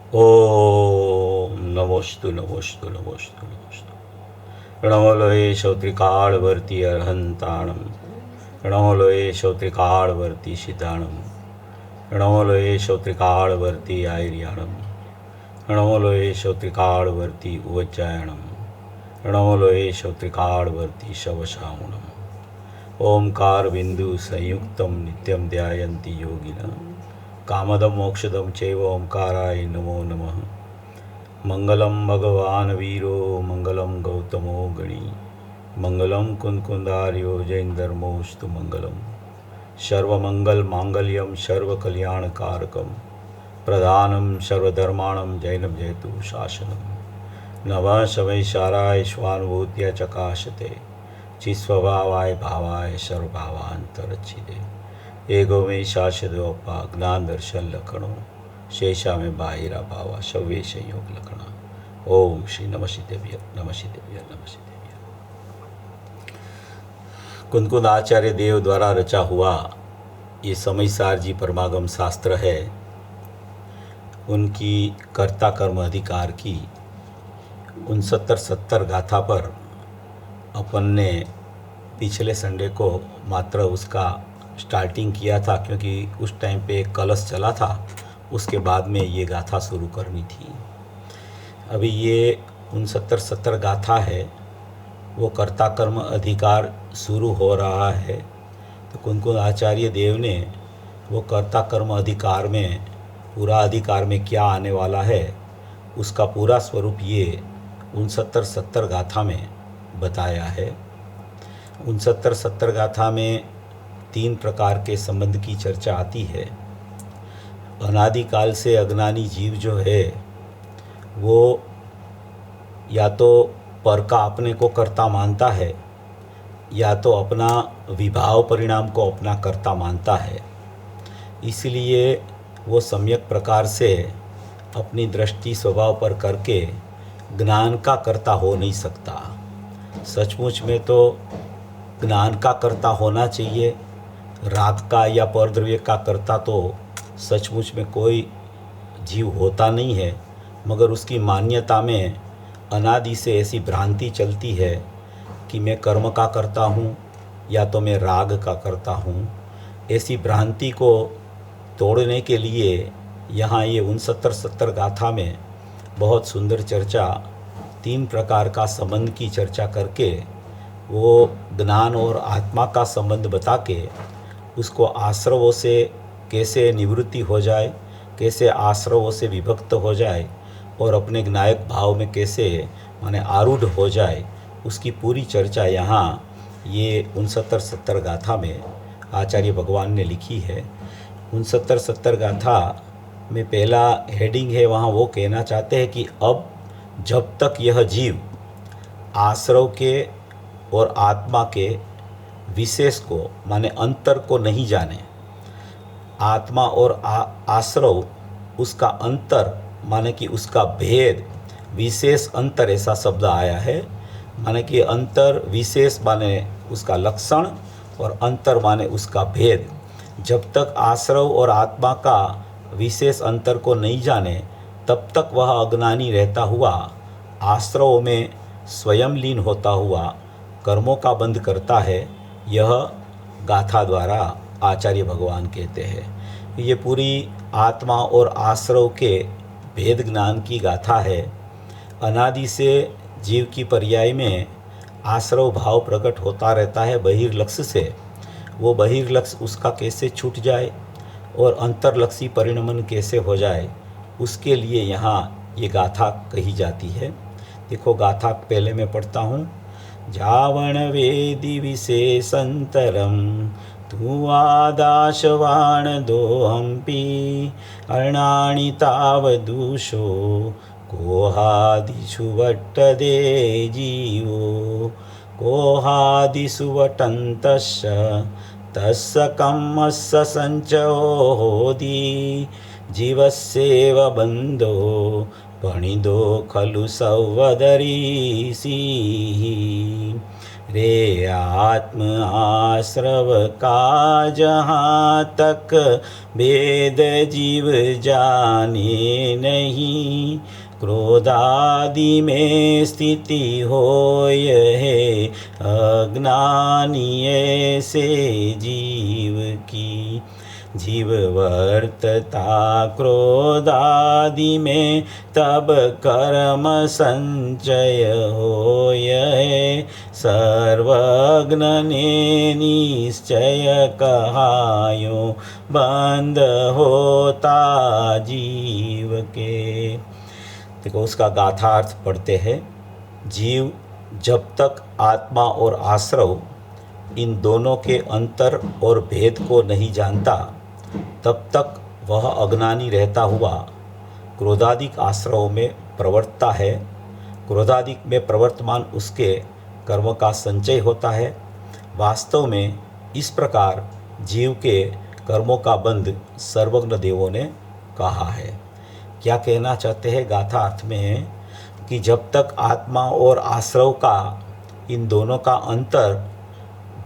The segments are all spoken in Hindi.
ओम नमोस्तु नमोस्तु नमोस्तु नमोस्तु। नमो लोये श्रोत्रिकाळवर्ती अर्हन्ताणं। नमो लोये श्रोत्रिकाळवर्ती सिद्धाणं। नमो लोये श्रोत्रिकाळवर्ती आयर्याणं। नमो लोये श्रोत्रिकाळवर्ती उवज्जायणं। नमो लोये श्रोत्रिकाळवर्ती शवशामुणम्। ओंकार बिंदु संयुक्तं नित्यं ध्यायन्ति योगिनः। कामदं मोक्षदं चैव ओंकाराय नमो नमः। मंगलम भगवान वीरो मंगलम गौतमो गणी। मंगलम कुंदकुंदार्यो जैनधर्मोस्तु मंगलम। सर्वमंगल मांगल्यम सर्वकल्याणकारकम। प्रधानम सर्वधर्माणं जैनम जयतु शासनम। नमः शवैशाराय स्वानुभूत्या चकाशते। चिस्वभावाय भावाय सर्वभावांतरच्छिदे। एगो में शाश्वतोपा ज्ञान दर्शन लक्षणों। शेषा में बाहिरा भावा शव्य संयोग लक्षणा। ओम श्री नमः नमः नमः। कुंदकुंद आचार्य देव द्वारा रचा हुआ ये समयसार जी परमागम शास्त्र है। उनकी कर्ता कर्म अधिकार की 69-70 गाथा पर अपन ने पिछले संडे को मात्र उसका स्टार्टिंग किया था, क्योंकि उस टाइम पे एक कलश चला था। उसके बाद में ये गाथा शुरू करनी थी। अभी ये 69-70 गाथा है, वो कर्ता कर्म अधिकार शुरू हो रहा है। तो कुंदकुंद आचार्य देव ने वो कर्ता कर्म अधिकार में पूरा अधिकार में क्या आने वाला है उसका पूरा स्वरूप ये 69-70 गाथा में बताया है। 69-70 गाथा में 3 प्रकार के संबंध की चर्चा आती है। अनादिकाल से अज्ञानी जीव जो है वो या तो पर का अपने को कर्ता मानता है, या तो अपना विभाव परिणाम को अपना कर्ता मानता है। इसलिए वो सम्यक प्रकार से अपनी दृष्टि स्वभाव पर करके ज्ञान का कर्ता हो नहीं सकता। सचमुच में तो ज्ञान का कर्ता होना चाहिए। राग का या परद्रव्य का कर्ता तो सचमुच में कोई जीव होता नहीं है, मगर उसकी मान्यता में अनादि से ऐसी भ्रांति चलती है कि मैं कर्म का करता हूँ या तो मैं राग का करता हूँ। ऐसी भ्रांति को तोड़ने के लिए यहाँ ये 69-70 गाथा में बहुत सुंदर चर्चा 3 प्रकार का संबंध की चर्चा करके वो ज्ञान और आत्मा का संबंध बता के उसको आश्रवों से कैसे निवृत्ति हो जाए, कैसे आश्रवों से विभक्त हो जाए और अपने ज्ञायक भाव में कैसे माने आरूढ़ हो जाए, उसकी पूरी चर्चा यहाँ ये 69-70 गाथा में आचार्य भगवान ने लिखी है। 69-70 गाथा में पहला हेडिंग है, वहाँ वो कहना चाहते हैं कि अब जब तक यह जीव आश्रव के और आत्मा के विशेष को माने अंतर को नहीं जाने, आत्मा और आश्रव उसका अंतर माने कि उसका भेद, विशेष अंतर ऐसा शब्द आया है। माने कि अंतर विशेष माने उसका लक्षण और अंतर माने उसका भेद। जब तक आश्रव और आत्मा का विशेष अंतर को नहीं जाने तब तक वह अज्ञानी रहता हुआ आश्रव में स्वयं लीन होता हुआ कर्मों का बंध करता है। यह गाथा द्वारा आचार्य भगवान कहते हैं। ये पूरी आत्मा और आश्रव के भेद ज्ञान की गाथा है। अनादि से जीव की पर्याय में आश्रव भाव प्रकट होता रहता है बहिर्लक्ष्य से। वो बहिर्लक्ष्य उसका कैसे छूट जाए और अंतर्लक्षी परिणमन कैसे हो जाए, उसके लिए यहाँ ये गाथा कही जाती है। देखो गाथा पहले मैं पढ़ता हूँ। जावण वेदि विशेषंतरम तू आदाशवाण दोहंपी अर्णाणि तावदूषो कोहादिषु वट्टदे जीवो कोहादिषु वटन्तस्य तस्य कम्मस्य संचयो होदि जीवस्येव बन्धो पणिदो खलु सवदरीसी। रे आत्म आश्रव का जहाँ तक भेद जीव जाने नहीं, क्रोधादि में स्थिति होय है अज्ञानी ऐसे जीव की। जीव वर्तता क्रोधादि में तब कर्म संचय होय है, सर्वज्ञ ने निश्चय कहायो बंद होता जीव के। देखो उसका गाथार्थ पढ़ते हैं। जीव जब तक आत्मा और आश्रव इन दोनों के अंतर और भेद को नहीं जानता, तब तक वह अज्ञानी रहता हुआ क्रोधादिक आश्रव में प्रवर्तता है। क्रोधादिक में प्रवर्तमान उसके कर्म का संचय होता है। वास्तव में इस प्रकार जीव के कर्मों का बंध सर्वज्ञ देवों ने कहा है। क्या कहना चाहते हैं गाथा अर्थ में कि जब तक आत्मा और आश्रव का इन दोनों का अंतर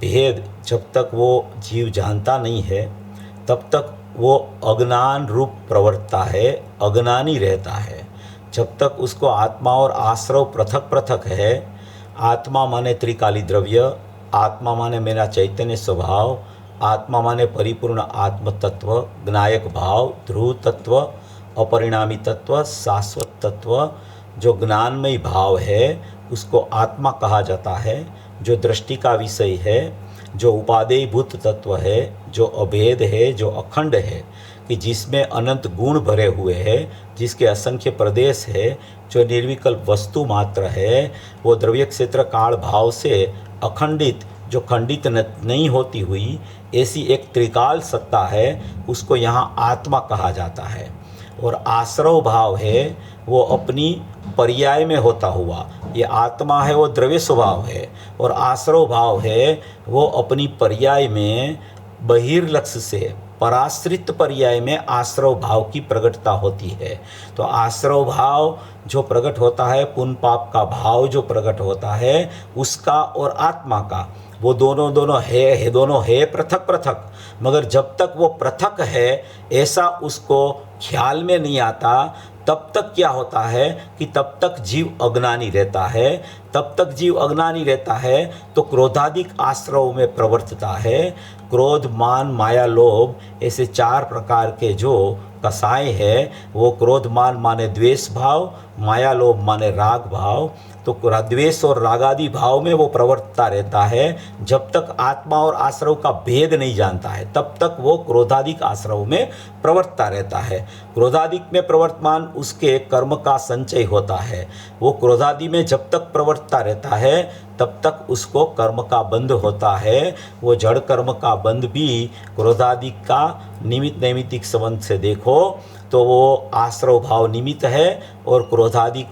भेद जब तक वो जीव जानता नहीं है, तब तक वो अज्ञान रूप प्रवर्तता है, अज्ञानी रहता है। जब तक उसको आत्मा और आश्रव पृथक पृथक है, आत्मा माने त्रिकाली द्रव्य, आत्मा माने मेरा चैतन्य स्वभाव, आत्मा माने परिपूर्ण आत्म तत्व, ज्ञायक भाव, ध्रुव तत्व, अपरिणामी तत्व, शाश्वत तत्व, जो ज्ञानमय भाव है उसको आत्मा कहा जाता है। जो दृष्टि का विषय है, जो उपादेयभूत तत्व है, जो अभेद है, जो अखंड है, कि जिसमें अनंत गुण भरे हुए हैं, जिसके असंख्य प्रदेश है, जो निर्विकल्प वस्तु मात्र है, वो द्रव्य क्षेत्र काल भाव से अखंडित, जो खंडित नहीं होती हुई ऐसी एक त्रिकाल सत्ता है, उसको यहाँ आत्मा कहा जाता है। और आश्रव भाव है वो अपनी पर्याय में होता हुआ, ये आत्मा है वो द्रव्य स्वभाव है, और आश्रव भाव है वो अपनी पर्याय में बहिर्लक्ष्य से पराश्रित पर्याय में आश्रव भाव की प्रकटता होती है। तो आश्रव भाव जो प्रकट होता है, पुण्य पाप का भाव जो प्रकट होता है, उसका और आत्मा का वो दोनों है पृथक पृथक, मगर जब तक वो पृथक है ऐसा उसको ख्याल में नहीं आता, तब तक क्या होता है कि तब तक जीव अज्ञानी रहता है। तब तक जीव अज्ञानी रहता है तो क्रोधादिक आश्रव में प्रवर्तता है। क्रोध, मान, माया, लोभ ऐसे चार प्रकार के जो कसाय है, वो क्रोध मान माने द्वेष भाव, माया लोभ माने राग भाव, तो द्वेष और रागादि भाव में वो प्रवर्तता रहता है। जब तक आत्मा और आश्रव का भेद नहीं जानता है, तब तक वो क्रोधादिक आश्रव में प्रवर्तता रहता है। क्रोधादिक में प्रवर्तमान उसके कर्म का संचय होता है। वो क्रोधादि में जब तक प्रवर्तता रहता है, तब तक उसको कर्म का बंध होता है। वो जड़ कर्म का बंध भी क्रोधादिक का निमित्त नैमित्तिक संबंध से देखो तो वो आश्रव भाव निमित्त है, और क्रोधादिक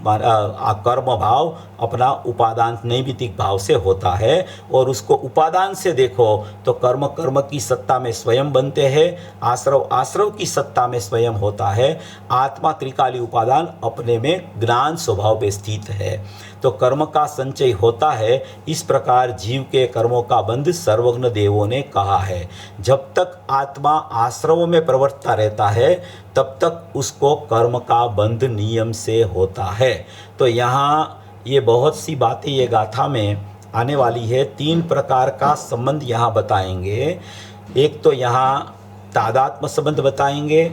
कर्म भाव अपना उपादान नैमित्तिक भाव से होता है। और उसको उपादान से देखो तो कर्म कर्म की सत्ता में स्वयं बनते हैं, आश्रव आश्रव की सत्ता में स्वयं होता है। आत्मा त्रिकाली उपादान अपने में ज्ञान स्वभाव में स्थित है। तो कर्म का संचय होता है। इस प्रकार जीव के कर्मों का बंध सर्वज्ञ देवों ने कहा है। जब तक आत्मा आश्रव में प्रवर्तता रहता है, तब तक उसको कर्म का बंध नियम से होता है। तो यहाँ ये बहुत सी बातें ये गाथा में आने वाली है। तीन प्रकार का संबंध यहाँ बताएंगे। एक तो यहाँ तादात्म्य संबंध बताएंगे,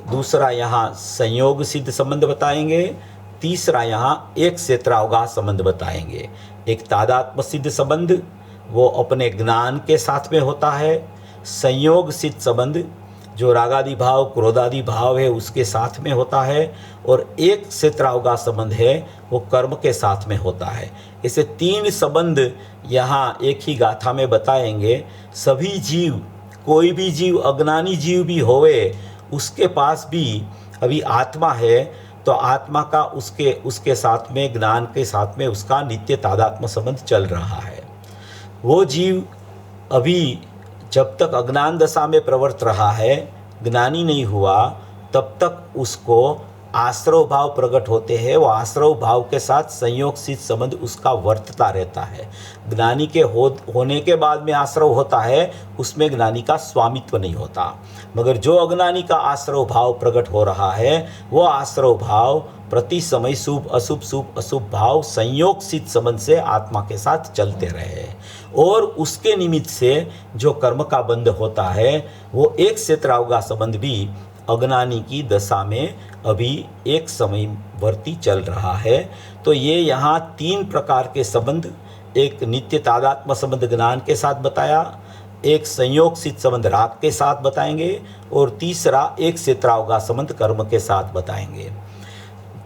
दूसरा यहाँ संयोग सिद्ध संबंध बताएंगे, तीसरा यहाँ एक क्षेत्रावगाह संबंध बताएंगे। एक तादात्म्य सिद्ध संबंध वो अपने ज्ञान के साथ में होता है। संयोग सिद्ध संबंध जो रागादि भाव क्रोधादि भाव है उसके साथ में होता है। और एक क्षेत्रावगाह संबंध है वो कर्म के साथ में होता है। ऐसे तीन संबंध यहाँ एक ही गाथा में बताएंगे। सभी जीव, कोई भी जीव अज्ञानी जीव भी होवे, उसके पास भी अभी आत्मा है, तो आत्मा का उसके साथ में ज्ञान के साथ में उसका नित्य तादात्म्य संबंध चल रहा है। वो जीव अभी जब तक अज्ञान दशा में प्रवर्त रहा है, ज्ञानी नहीं हुआ, तब तक उसको आश्रव भाव प्रकट होते हैं, वो आश्रव भाव के साथ संयोग सिद्ध संबंध उसका वर्तता रहता है। ज्ञानी के होने के बाद में आश्रव होता है, उसमें ज्ञानी का स्वामित्व नहीं होता। मगर जो अज्ञानी का आश्रव भाव प्रकट हो रहा है, वो आश्रव भाव प्रति समय शुभ अशुभ भाव संयोग सिद्ध संबंध से आत्मा के साथ चलते रहे, और उसके निमित्त से जो कर्म का बंध होता है, वो एक क्षेत्रावगा संबंध भी अज्ञानी की दशा में अभी एक समयवर्ती चल रहा है। तो ये यहाँ 3 प्रकार के संबंध, एक नित्य तादात्म्य संबंध ज्ञान के साथ बताया, एक संयोग सिद्ध संबंध राग के साथ बताएंगे, और तीसरा एक क्षेत्रावगा संबंध कर्म के साथ बताएंगे।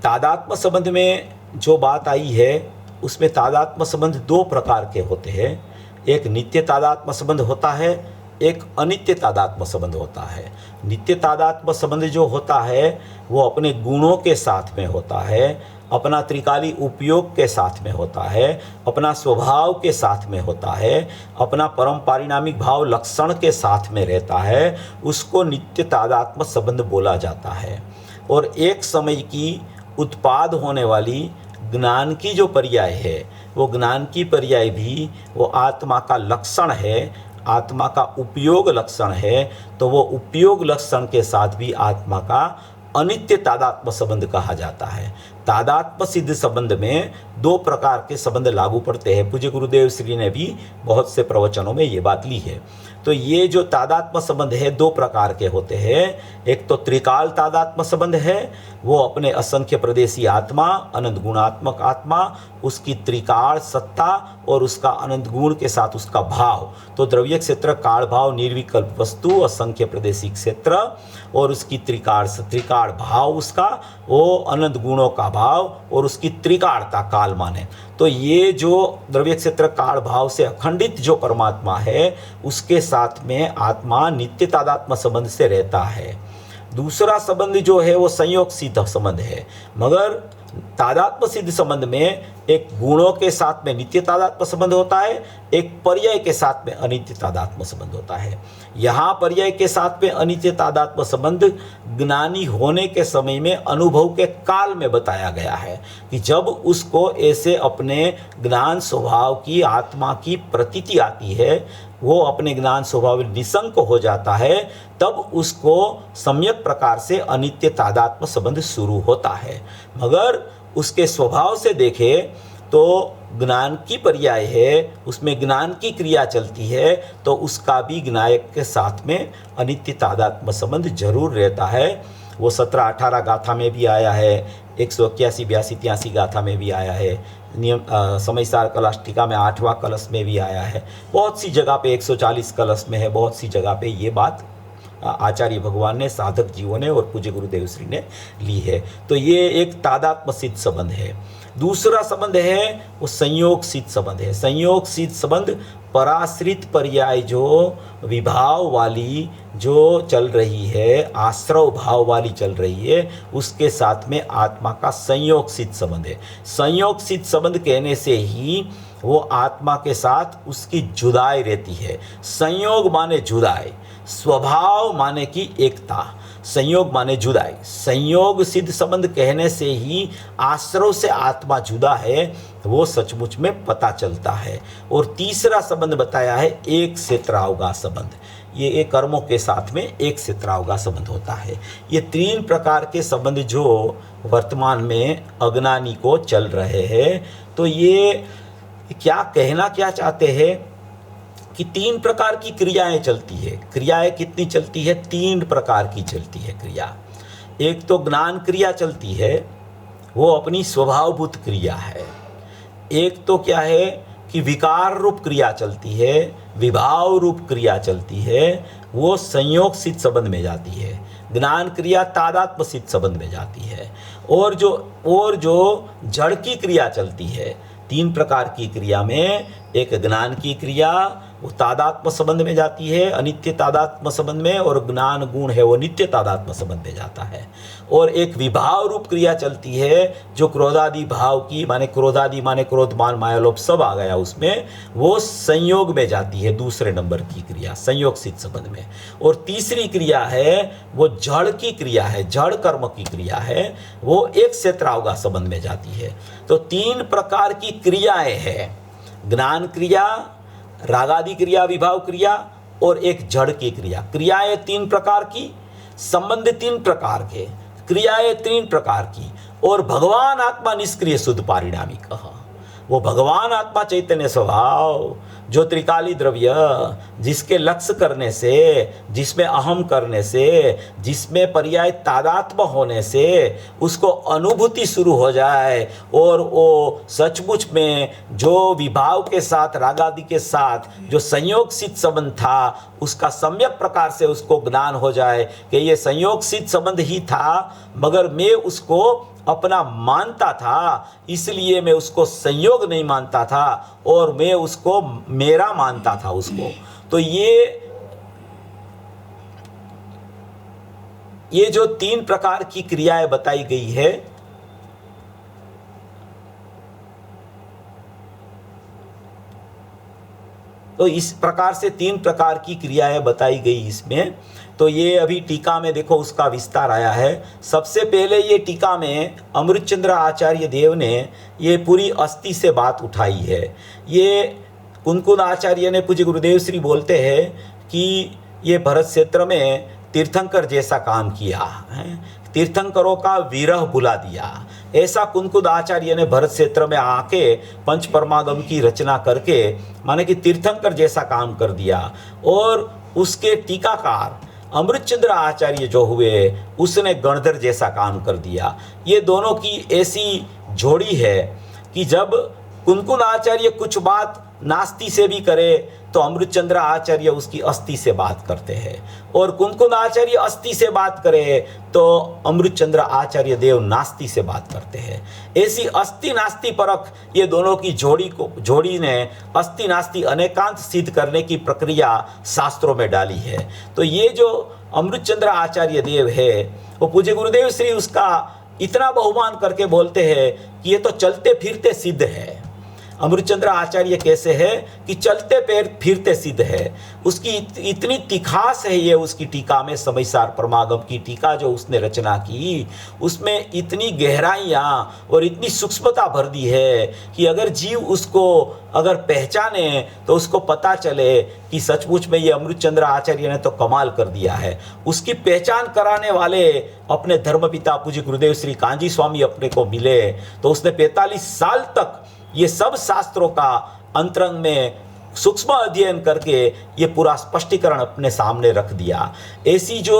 तादात्म्य संबंध में जो बात आई है, उसमें तादात्म्य संबंध 2 प्रकार के होते हैं। एक नित्य तादात्म्य संबंध होता है, एक अनित्य तादात्म्य संबंध होता है। नित्य तादात्म्य संबंध जो होता है, वो अपने गुणों के साथ में होता है, अपना त्रिकाली उपयोग के साथ में होता है, अपना स्वभाव के साथ में होता है, अपना परम पारिणामिक भाव लक्षण के साथ में रहता है, उसको नित्य तादात्म्य संबंध बोला जाता है। और एक समय की उत्पाद होने वाली ज्ञान की जो पर्याय है, वो ज्ञान की पर्याय भी वो आत्मा का लक्षण है, आत्मा का उपयोग लक्षण है, तो वो उपयोग लक्षण के साथ भी आत्मा का अनित्य तादात्म्य संबंध कहा जाता है। तादात्म्य सिद्ध संबंध में 2 प्रकार के संबंध लागू पड़ते हैं। पूज्य गुरुदेव श्री ने भी बहुत से प्रवचनों में ये बात ली है। तो ये जो तादात्म्य संबंध है 2 प्रकार के होते हैं। एक तो त्रिकाल तादात्म्य संबंध है, वो अपने असंख्य प्रदेशी आत्मा, अनंत गुणात्मक आत्मा, उसकी त्रिकाल सत्ता और उसका अनंत गुण के साथ उसका भाव। तो द्रव्य क्षेत्र काल भाव निर्विकल्प वस्तु, असंख्य प्रदेशी क्षेत्र, और उसकी त्रिकाल भाव उसका, वो अनंत गुणों का भाव, और उसकी त्रिकालता काल माने। तो ये जो द्रव्य क्षेत्र काल भाव से अखंडित जो परमात्मा है, उसके साथ में आत्मा नित्य तादात्म्य संबंध से रहता है। दूसरा संबंध जो है वो संयोग सिद्ध संबंध है। मगर तादात्म्य सिद्ध संबंध में एक गुणों के साथ में नित्य तादात्म्य संबंध होता है, एक पर्याय के साथ में अनित्य तादात्म्य संबंध होता है। यहाँ पर्याय के साथ में अनित्य तादात्म्य संबंध ज्ञानी होने के समय में अनुभव के काल में बताया गया है कि जब उसको ऐसे अपने ज्ञान स्वभाव की आत्मा की प्रतीति आती है, वो अपने ज्ञान स्वभाव निसंक हो जाता है, तब उसको सम्यक प्रकार से अनित्य तादात्म्य संबंध शुरू होता है। मगर उसके स्वभाव से देखें तो ज्ञान की पर्याय है, उसमें ज्ञान की क्रिया चलती है, तो उसका भी ज्ञायक के साथ में अनित्य तादात्म्य संबंध जरूर रहता है। वो 17-18 गाथा में भी आया है, 181, 82, 83 गाथा में भी आया है, नियम समयसार कलश टीका में 8वां कलश में भी आया है, बहुत सी जगह पे 140 कलश में है, बहुत सी जगह पे ये बात आचार्य भगवान ने, साधक जीवों ने और पूज्य गुरुदेव श्री ने ली है। तो ये एक तादात्म्य सिद्ध संबंध है। दूसरा संबंध है वो संयोग सिद्ध संबंध है। संयोग सिद्ध संबंध पराश्रित पर्याय जो विभाव वाली जो चल रही है, आश्रव भाव वाली चल रही है, उसके साथ में आत्मा का संयोग सिद्ध संबंध है। संयोग सिद्ध संबंध कहने से ही वो आत्मा के साथ उसकी जुदाई रहती है। संयोग माने जुदाई, स्वभाव माने की एकता, संयोग माने जुदाई। संयोग सिद्ध संबंध कहने से ही आश्रव से आत्मा जुदा है, वो सचमुच में पता चलता है। और तीसरा संबंध बताया है एक क्षेत्रावगा संबंध। ये कर्मों के साथ में एक क्षेत्रावगा संबंध होता है। ये 3 प्रकार के संबंध जो वर्तमान में अज्ञानी को चल रहे हैं। तो ये क्या कहना क्या चाहते हैं कि 3 प्रकार की क्रियाएं चलती है। क्रियाएं कितनी चलती है? 3 प्रकार की चलती है क्रिया। एक तो ज्ञान क्रिया चलती है, वो अपनी स्वभावभूत क्रिया है। एक तो क्या है कि विकार रूप क्रिया चलती है, विभाव रूप क्रिया चलती है, वो संयोग सिद्ध संबंध में जाती है। ज्ञान क्रिया तादात्म्य सिद्ध संबंध में जाती है। और जो जड़ की क्रिया चलती है, 3 प्रकार की क्रिया में एक ज्ञान की क्रिया वो तादात्म्य संबंध में जाती है, अनित्य तादात्म्य संबंध में, और ज्ञान गुण है वो नित्य तादात्म्य संबंध में जाता है। और एक विभाव रूप क्रिया चलती है जो क्रोधादि भाव की, माने क्रोधादि माने क्रोध मान माया लोभ सब आ गया उसमें, वो संयोग में जाती है, दूसरे नंबर की क्रिया संयोग सिद्ध संबंध में। और तीसरी क्रिया है वो जड़ की क्रिया है, जड़ कर्म की क्रिया है, वो एक क्षेत्रावगा संबंध में जाती है। तो 3 प्रकार की क्रियाएं हैं, ज्ञान क्रिया, रागादि क्रिया, विभाव क्रिया, और एक जड़ की क्रिया। क्रियाएं 3 प्रकार की, संबंध 3 प्रकार के, क्रियाएं 3 प्रकार की, और भगवान आत्मा निष्क्रिय शुद्ध पारिणामिक। वो भगवान आत्मा चैतन्य स्वभाव जो त्रिकाली द्रव्य, जिसके लक्ष्य करने से, जिसमें अहम करने से, जिसमें पर्याय तादात्म्य होने से उसको अनुभूति शुरू हो जाए, और वो सचमुच में जो विभाव के साथ, रागादि के साथ जो संयोग सिद्ध संबंध था उसका सम्यक प्रकार से उसको ज्ञान हो जाए कि ये संयोग सिद्ध संबंध ही था, मगर मैं उसको अपना मानता था, इसलिए मैं उसको संयोग नहीं मानता था और मैं उसको मेरा मानता था उसको। तो ये जो 3 प्रकार की क्रियाएं बताई गई है, तो इस प्रकार से 3 प्रकार की क्रियाएं बताई गई इसमें। तो ये अभी टीका में देखो उसका विस्तार आया है। सबसे पहले ये टीका में अमृतचंद्र आचार्य देव ने ये पूरी अस्थि से बात उठाई है। ये कुनकुन आचार्य ने, पूज्य गुरुदेव श्री बोलते हैं कि ये भरत क्षेत्र में तीर्थंकर जैसा काम किया है, तीर्थंकरों का विरह बुला दिया। ऐसा कुनकुन आचार्य ने भरत क्षेत्र में आके पंच परमागम की रचना करके माने कि तीर्थंकर जैसा काम कर दिया। और उसके टीकाकार अमृतचंद्र आचार्य जो हुए उसने गणधर जैसा काम कर दिया। ये दोनों की ऐसी जोड़ी है कि जब कुनकुन आचार्य कुछ बात नास्ति से भी करे तो अमृतचंद्र आचार्य उसकी अस्थि से बात करते हैं, और कुनकुन आचार्य अस्थि से बात करे तो अमृतचंद्र आचार्य देव नास्ति से बात करते हैं। ऐसी अस्थि नास्ति परख ये दोनों की जोड़ी ने अस्थि नास्ति अनेकांत सिद्ध करने की प्रक्रिया शास्त्रों में डाली है। तो ये जो अमृतचंद्र आचार्य देव है वो पूज्य गुरुदेव श्री उसका इतना बहुमान करके बोलते हैं कि ये तो चलते फिरते सिद्ध है। अमृतचंद्र आचार्य कैसे है कि चलते पैर फिरते सिद्ध है। उसकी इतनी तिखास है ये उसकी टीका में, समयसार परमागम की टीका जो उसने रचना की, उसमें इतनी गहराइयाँ और इतनी सूक्ष्मता भर दी है कि अगर जीव उसको अगर पहचाने तो उसको पता चले कि सचमुच में ये अमृतचंद्र आचार्य ने तो कमाल कर दिया है। उसकी पहचान कराने वाले अपने धर्मपिता पूज्य गुरुदेव श्री कांजी स्वामी अपने को मिले, तो उसने 45 साल तक ये सब शास्त्रों का अंतरंग में सूक्ष्म अध्ययन करके ये पूरा स्पष्टीकरण अपने सामने रख दिया। ऐसी जो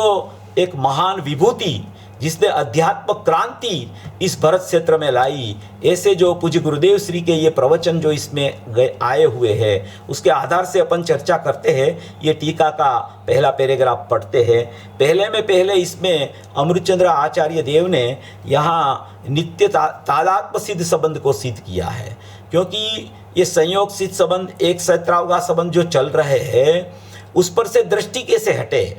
एक महान विभूति जिसने अध्यात्म क्रांति इस भरत क्षेत्र में लाई, ऐसे जो पूज्य गुरुदेव श्री के ये प्रवचन जो इसमें आए हुए हैं उसके आधार से अपन चर्चा करते हैं। ये टीका का पहला पैराग्राफ पढ़ते हैं। पहले इसमें अमृतचंद्र आचार्य देव ने यहाँ नित्य तादात्म्य सिद्ध संबंध को सिद्ध किया है, क्योंकि ये संयोग सिद्ध संबंध, एक सहस्त्रावगा संबंध जो चल रहे हैं उस पर से दृष्टि कैसे हटे,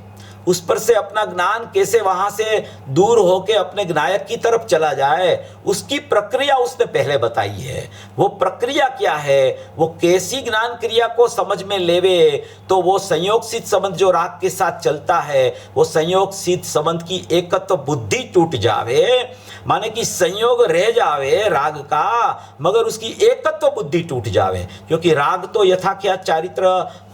उस पर से अपना ज्ञान कैसे वहां से दूर होके अपने ज्ञायक की तरफ चला जाए, उसकी प्रक्रिया उसने पहले बताई है। वो प्रक्रिया क्या है, वो कैसी ज्ञान क्रिया को समझ में लेवे तो वो संयोग सिद्ध संबंध जो राग के साथ चलता है वो संयोग सिद्ध संबंध की एकत्व बुद्धि टूट जावे, माने कि संयोग रह जावे राग का मगर उसकी एकत्व बुद्धि टूट जावे। क्योंकि राग तो यथाख्यात चारित्र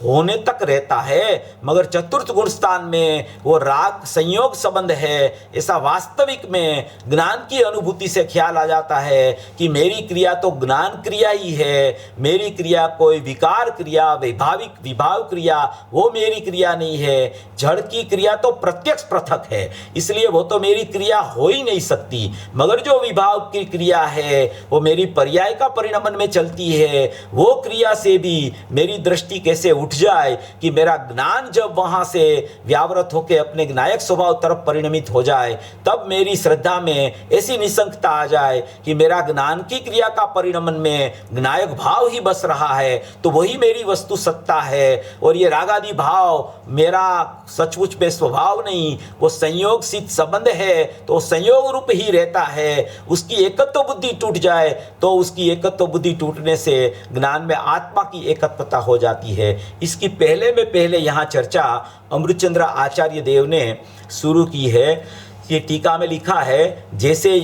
होने तक रहता है, मगर चतुर्थ गुण स्थान में वो राग संयोग संबंध है, ऐसा वास्तविक में ज्ञान की अनुभूति से ख्याल आ जाता है कि मेरी क्रिया तो ज्ञान क्रिया ही है, मेरी क्रिया कोई विकार क्रिया, विभाव क्रिया वो मेरी क्रिया नहीं है। जड़ की क्रिया तो प्रत्यक्ष पृथक है, इसलिए वो तो मेरी क्रिया हो ही नहीं सकती। मगर जो विभाव की क्रिया है वो मेरी पर्याय का परिणमन में चलती है, वो क्रिया से भी मेरी दृष्टि कैसे उठ जाए कि मेरा ज्ञान जब वहाँ से व्यावृत होकर अपने ज्ञायक स्वभाव तरफ परिणमित हो जाए, तब मेरी श्रद्धा में ऐसी निसंकता आ जाए कि मेरा ज्ञान की क्रिया का परिणमन में ज्ञायक भाव ही बस रहा है, तो वही मेरी वस्तु सत्ता है। और ये रागादि भाव मेरा सचमुच में स्वभाव नहीं, वो संयोग सिद्ध संबंध है, तो संयोग रूप ही रहता है। उसकी एकत्व बुद्धि टूट जाए तो उसकी एकत्व बुद्धि टूटने से ज्ञान में आत्मा की एकत्वता हो जाती है। इसकी पहले यहाँ चर्चा अमृतचंद्र आचार्य देव ने शुरू की है। ये टीका में लिखा है, जैसे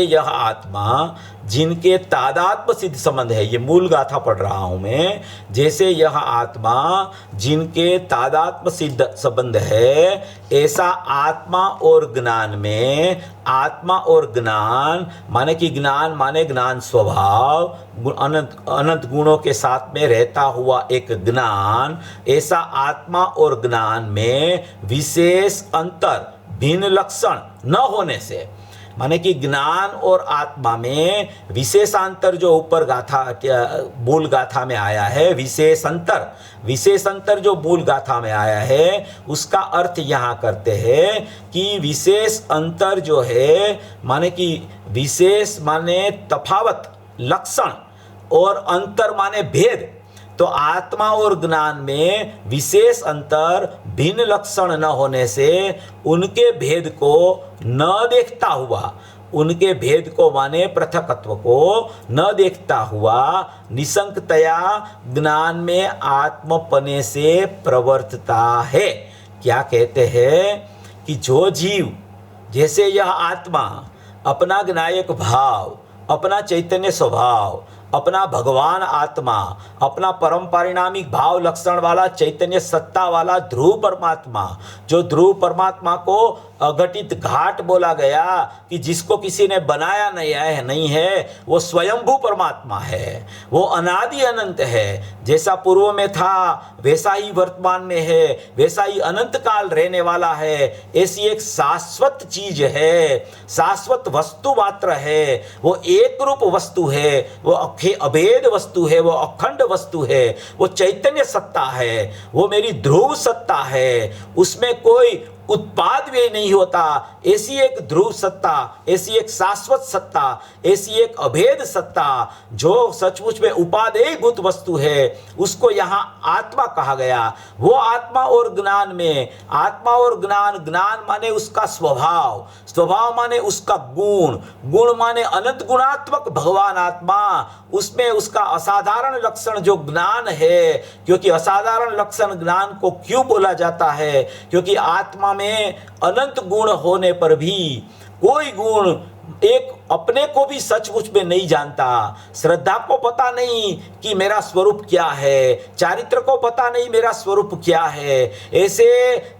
यह आत्मा जिनके तादात्म्य सिद्ध संबंध है, ये मूल गाथा पढ़ रहा हूं मैं, जैसे यह आत्मा जिनके तादात्म्य सिद्ध संबंध है, ऐसा आत्मा और ज्ञान में, आत्मा और ज्ञान माने कि ज्ञान माने ज्ञान स्वभाव, अनंत गुणों के साथ में रहता हुआ एक ज्ञान, ऐसा आत्मा और ज्ञान में विशेष अंतर भिन्न लक्षण न होने से, माने कि ज्ञान और आत्मा में विशेषांतर जो ऊपर मूल गाथा में आया है, विशेषांतर जो मूल गाथा में आया है, उसका अर्थ यहाँ करते हैं कि विशेष अंतर जो है माने कि विशेष माने तफावत लक्षण और अंतर माने भेद, तो आत्मा और ज्ञान में विशेष अंतर भिन्न लक्षण न होने से उनके भेद को न देखता हुआ, उनके भेद को माने पृथकत्व को न देखता हुआ निसंकतया ज्ञान में आत्मपने से प्रवर्तता है। क्या कहते हैं कि जो जीव, जैसे यह आत्मा अपना ज्ञायक भाव, अपना चैतन्य स्वभाव, अपना भगवान आत्मा, अपना परम पारिणामिक भाव लक्षण वाला चैतन्य सत्ता वाला ध्रुव परमात्मा, जो ध्रुव परमात्मा को अघटित घाट बोला गया कि जिसको किसी ने बनाया नहीं है, वो स्वयंभू परमात्मा है, वो अनादि अनंत है। जैसा पूर्व में था वैसा ही वर्तमान में है, वैसा ही अनंत काल रहने वाला है। ऐसी एक शाश्वत चीज है, शाश्वत वस्तु मात्र है, वो एक रूप वस्तु है, वो अभेद वस्तु है, वो अखंड वस्तु है, वो चैतन्य सत्ता है, वो मेरी ध्रुव सत्ता है, उसमें कोई उत्पाद व्यय नहीं होता। ऐसी एक ध्रुव सत्ता, ऐसी एक शाश्वत सत्ता, ऐसी एक अभेद सत्ता जो सचमुच में उपादेयभूत वस्तु है, उसको यहाँ आत्मा कहा गया। वो आत्मा और ज्ञान में, आत्मा और ज्ञान माने उसका स्वभाव, स्वभाव माने उसका गुण, गुण माने अनंत गुणात्मक भगवान आत्मा, उसमें उसका असाधारण लक्षण जो ज्ञान है। क्योंकि असाधारण लक्षण ज्ञान को क्यों बोला जाता है? क्योंकि आत्मा में अनंत गुण होने पर भी कोई गुण एक अपने को भी सचमुच में नहीं जानता। श्रद्धा को पता नहीं कि मेरा स्वरूप क्या है, चारित्र को पता नहीं मेरा स्वरूप क्या है। ऐसे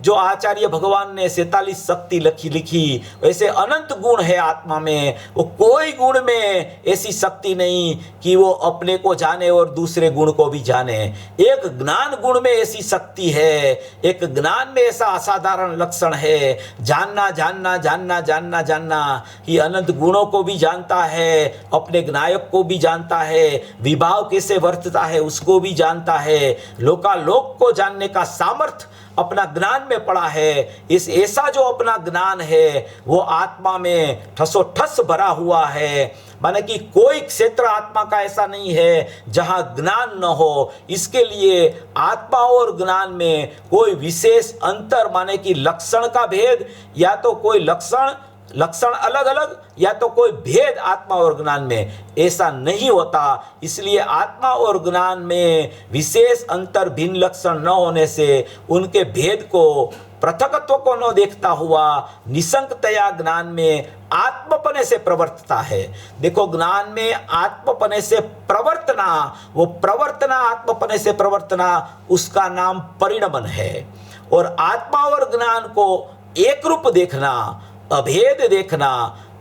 जो आचार्य भगवान ने 47 शक्ति लिखी, वैसे अनंत गुण है आत्मा में। वो कोई गुण में ऐसी शक्ति नहीं कि वो अपने को जाने और दूसरे गुण को भी जाने। एक ज्ञान गुण में ऐसी शक्ति है, एक ज्ञान में ऐसा असाधारण लक्षण है। जानना जानना जानना जानना जानना कि अनंत गुणों को भी जानता है, अपने ज्ञायक को भी जानता है, विभाव कैसे वर्तता है उसको भी जानता है, लोकालोक को जानने का सामर्थ्य अपना ज्ञान में पड़ा है। इस ऐसा जो अपना ज्ञान है वो आत्मा में ठसोठस भरा हुआ है। माने कि कोई क्षेत्र आत्मा का ऐसा नहीं है जहां ज्ञान न हो। इसके लिए आत्मा और ज्ञान में कोई विशेष अंतर माने कि लक्षण का भेद, या तो कोई लक्षण अलग अलग, या तो कोई भेद आत्मा और ज्ञान में ऐसा नहीं होता। इसलिए आत्मा और ज्ञान में विशेष अंतर भिन्न लक्षण न होने से उनके भेद को, पृथकत्व को न देखता हुआ निसंकतया ज्ञान में आत्मपने से प्रवर्तता है। देखो, ज्ञान में आत्मपने से प्रवर्तना, वो प्रवर्तना आत्मपने से प्रवर्तना, उसका नाम परिणमन है। और आत्मा और ज्ञान को एक रूप देखना, अभेद देखना,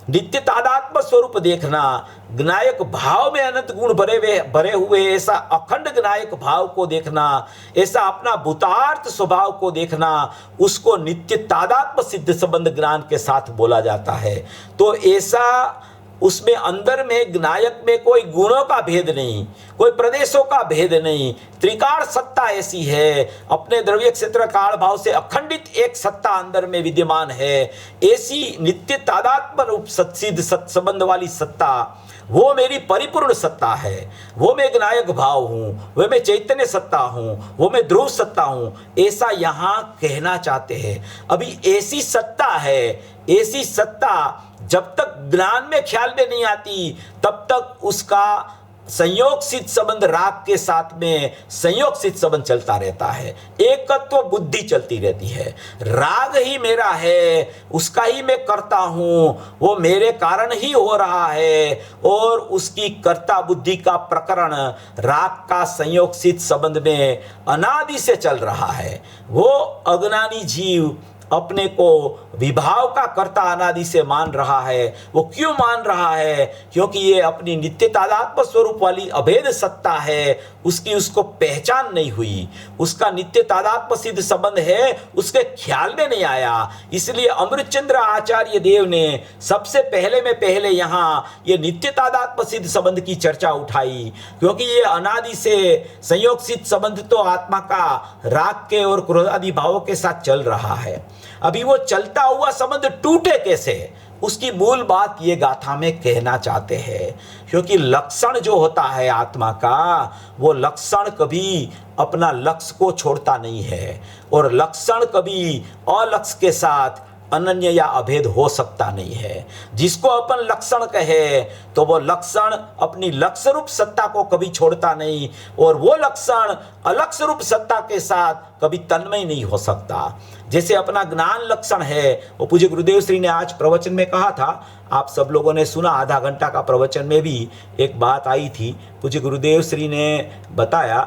नित्य तादात्म स्वरूप देखना, ज्ञायक भाव में अनंत गुण भरे हुए ऐसा अखंड ज्ञायक भाव को देखना, ऐसा अपना भूतार्थ स्वभाव को देखना, उसको नित्य तादात्म सिद्ध संबंध ज्ञान के साथ बोला जाता है। तो ऐसा उसमें अंदर में ज्ञायक में कोई गुणों का भेद नहीं, कोई प्रदेशों का भेद नहीं, त्रिकाल सत्ता ऐसी है, अपने द्रव्य क्षेत्र काल भाव से अखंडित एक सत्ता अंदर में विद्यमान है। ऐसी नित्य तादात्म्य रूप सत्सिद्ध सत्संबंध वाली सत्ता, वो मेरी परिपूर्ण सत्ता है, वो मैं ज्ञायक भाव हूं, वो मैं चैतन्य सत्ता हूं, वो मैं ध्रुव सत्ता हूं, ऐसा यहां कहना चाहते हैं। अभी ऐसी सत्ता है, ऐसी सत्ता जब तक ज्ञान में ख्याल में नहीं आती तब तक उसका संयोग सिद्ध संबंध राग के साथ में संयोग सिद्ध संबंध चलता रहता है, एकत्व बुद्धि चलती रहती है। राग ही मेरा है, उसका ही मैं करता हूं, वो मेरे कारण ही हो रहा है, और उसकी कर्ता बुद्धि का प्रकरण राग का संयोग सिद्ध संबंध में अनादि से चल रहा है। वो अज्ञानी जीव अपने को विभाव का कर्ता अनादि से मान रहा है। वो क्यों मान रहा है? क्योंकि ये अपनी नित्य तादात्म्य स्वरूप वाली अभेद सत्ता है, उसकी उसको पहचान नहीं हुई, उसका नित्य तादात्म्य सिद्ध संबंध है, उसके ख्याल में नहीं आया। इसलिए अमृतचंद्र आचार्य देव ने सबसे पहले यहाँ ये नित्य तादात्म्य सिद्ध संबंध की चर्चा उठाई, क्योंकि ये अनादि से संयोग सिद्ध संबंध तो आत्मा का राग के और क्रोध आदि भावों के साथ चल रहा है। अभी वो चलता हुआ संबंध टूटे कैसे, उसकी मूल बात ये गाथा में कहना चाहते हैं। क्योंकि लक्षण जो होता है आत्मा का, वो लक्षण कभी अपना लक्ष्य को छोड़ता नहीं है, और लक्षण कभी अलक्ष्य के साथ अनन्य या अभेद हो सकता नहीं है। जिसको अपन लक्षण कहे तो वो लक्षण अपनी लक्ष्य रूप सत्ता को कभी छोड़ता नहीं, और वो लक्षण अलक्ष्य रूप सत्ता के साथ कभी तन्मय नहीं हो सकता। जैसे अपना ज्ञान लक्षण है, वो पूज्य गुरुदेव श्री ने आज प्रवचन में कहा था, आप सब लोगों ने सुना, आधा घंटा का प्रवचन में भी एक बात आई थी। पूज्य गुरुदेव श्री ने बताया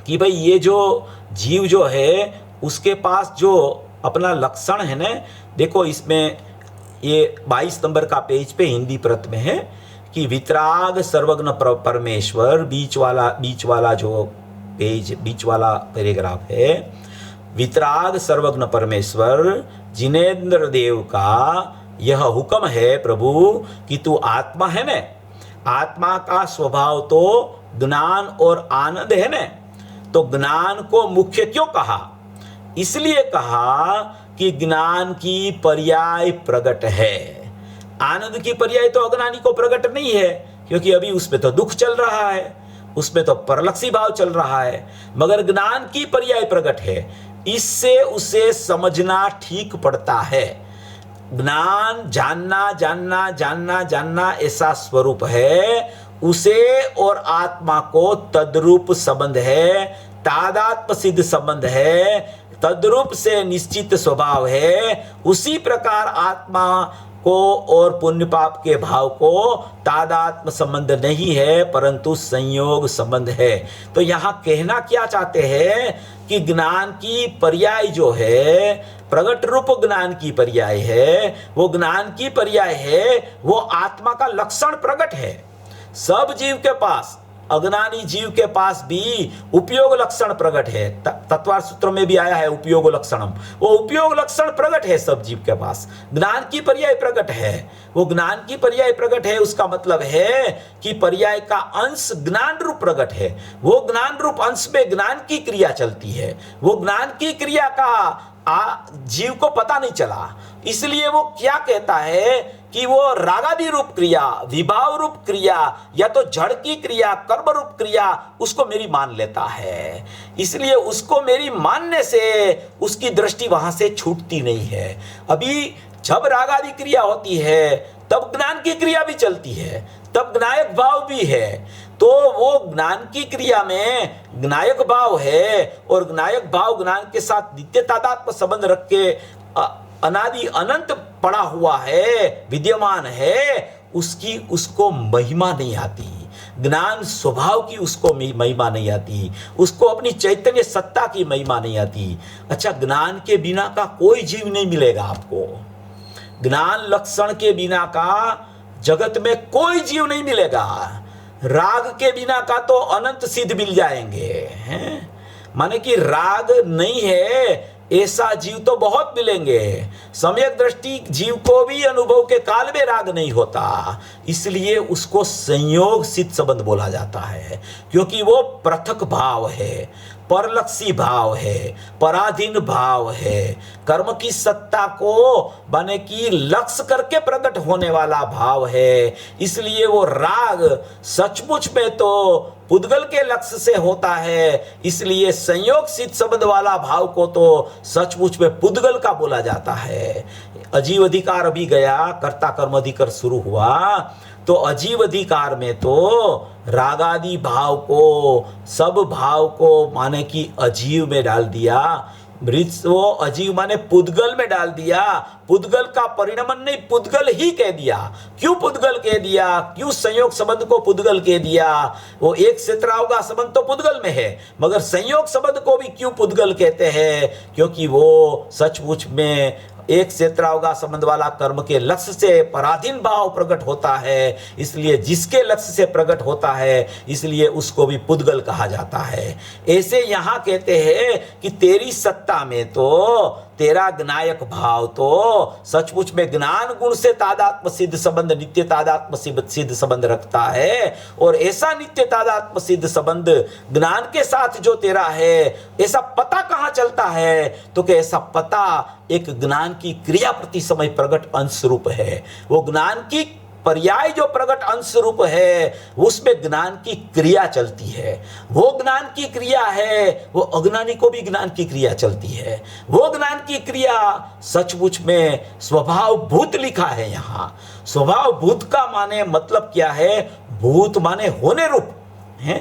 कि भाई ये जो जीव जो है उसके पास जो अपना लक्षण है ना, देखो इसमें ये 22 नंबर का पेज पे हिंदी प्रत में है कि वितराग सर्वज्ञ परमेश्वर, बीच वाला जो पेज, बीच वाला पैराग्राफ है, वितराग सर्वज्ञ परमेश्वर जिनेन्द्र देव का यह हुक्म है प्रभु कि तू आत्मा है न, आत्मा का स्वभाव तो ज्ञान और आनंद है न, तो ज्ञान को मुख्य क्यों कहा? इसलिए कहा कि ज्ञान की पर्याय प्रकट है, आनंद की पर्याय तो अज्ञानी को प्रकट नहीं है, क्योंकि अभी उसमें तो दुख चल रहा है, उसमें तो परलक्षी भाव चल रहा है, मगर ज्ञान की पर्याय प्रकट है। इससे उसे समझना ठीक पड़ता है। ज्ञान जानना जानना जानना जानना ऐसा स्वरूप है, उसे और आत्मा को तद्रूप संबंध है, तादात्म्य सिद्ध संबंध है, तद्रूप से निश्चित स्वभाव है। उसी प्रकार आत्मा को और पुण्य पाप के भाव को तादात्म्य संबंध नहीं है, परंतु संयोग संबंध है। तो यहाँ कहना क्या चाहते हैं कि ज्ञान की पर्याय जो है, प्रगट रूप ज्ञान की पर्याय है, वो ज्ञान की पर्याय है, वो आत्मा का लक्षण प्रकट है। सब जीव के पास, अज्ञानी जीव के पास भी उपयोग लक्षण प्रकट है। तत्वार्थ सूत्र में भी आया है उपयोग लक्षणम, वो उपयोग लक्षण प्रकट है सब जीव के पास। ज्ञान की पर्याय प्रकट है, वो ज्ञान की पर्याय प्रकट है, उसका मतलब है कि पर्याय का अंश ज्ञान रूप प्रकट है। वो ज्ञान रूप अंश में ज्ञान की क्रिया चलती है, वो ज्ञान की क्रिया का जीव को पता नहीं चला। इसलिए वो क्या कहता है कि वो रागादि रूप क्रिया, विभाव रूप क्रिया, या तो जड़ की क्रिया, कर्म रूप क्रिया, उसको मेरी मान लेता है। इसलिए उसको मेरी मानने से उसकी दृष्टि वहां से छूटती नहीं है। अभी जब रागादि क्रिया होती है तब ज्ञान की क्रिया भी चलती है, तब ज्ञायक भाव भी है। तो वो ज्ञान की क्रिया में ज्ञायक भाव है, और ज्ञायक भाव ज्ञान के साथ नित्य तादात्म्य संबंध रख के अनादि अनंत पड़ा हुआ है, विद्यमान है, उसको महिमा नहीं आती। ज्ञान स्वभाव की उसको महिमा नहीं आती, उसको अपनी चैतन्य सत्ता की महिमा नहीं आती। अच्छा, ज्ञान के बिना का कोई जीव नहीं मिलेगा आपको। ज्ञान लक्षण के बिना का जगत में कोई जीव नहीं मिलेगा। राग के बिना का तो अनंत सिद्ध मिल जाएंगे हैं। माने कि राग नहीं है ऐसा जीव तो बहुत मिलेंगे। सम्यक दृष्टि जीव को भी अनुभव के काल में राग नहीं होता, इसलिए उसको संयोग सिद्ध संबंध बोला जाता है, क्योंकि वो पृथक भाव है, परलक्षी भाव है, पराधीन भाव है, कर्म की सत्ता को माने कि लक्ष्य करके प्रकट होने वाला भाव है। इसलिए वो राग सचमुच में तो पुद्गल के लक्ष्य से होता है, इसलिए संयोग सिद्ध संबंध वाला भाव को तो सचमुच में पुद्गल का बोला जाता है। अजीव अधिकार अभी गया, कर्ता कर्म अधिकार शुरू हुआ, तो अजीव अधिकार में तो रागादि भाव को, सब भाव को माने कि अजीव में डाल दिया, मृत वो अजीव माने पुद्गल में डाल दिया। पुद्गल का परिणमन नहीं, पुद्गल ही कह दिया। क्यों पुद्गल कह दिया? क्यों संयोग संबंध को पुद्गल कह दिया? वो एक क्षेत्राव का संबंध तो पुद्गल में है, मगर संयोग संबंध को भी क्यों पुद्गल कहते हैं? क्योंकि वो सचमुच में एक क्षेत्रावगा संबंध वाला कर्म के लक्ष्य से पराधीन भाव प्रकट होता है, इसलिए जिसके लक्ष्य से प्रकट होता है इसलिए उसको भी पुद्गल कहा जाता है। ऐसे यहाँ कहते हैं कि तेरी सत्ता में तो तेरा ज्ञायक भाव तो सचमुच में ज्ञान गुण से तादात्म्य सिद्ध संबंध, नित्य तादात्म्य सिद्ध संबंध रखता है। और ऐसा नित्य तादात्म्य सिद्ध संबंध ज्ञान के साथ जो तेरा है, ऐसा पता कहाँ चलता है? तो कि ऐसा पता एक ज्ञान की क्रिया प्रति समय प्रकट अंश रूप है। वो ज्ञान की पर्याय जो प्रकट अंश रूप है उसमें ज्ञान की क्रिया चलती है। वो ज्ञान की क्रिया है, वो अज्ञानी को भी ज्ञान की क्रिया चलती है। वो ज्ञान की क्रिया सचमुच में स्वभाव भूत लिखा है यहाँ। स्वभाव भूत का माने मतलब क्या है? भूत माने होने रूप है,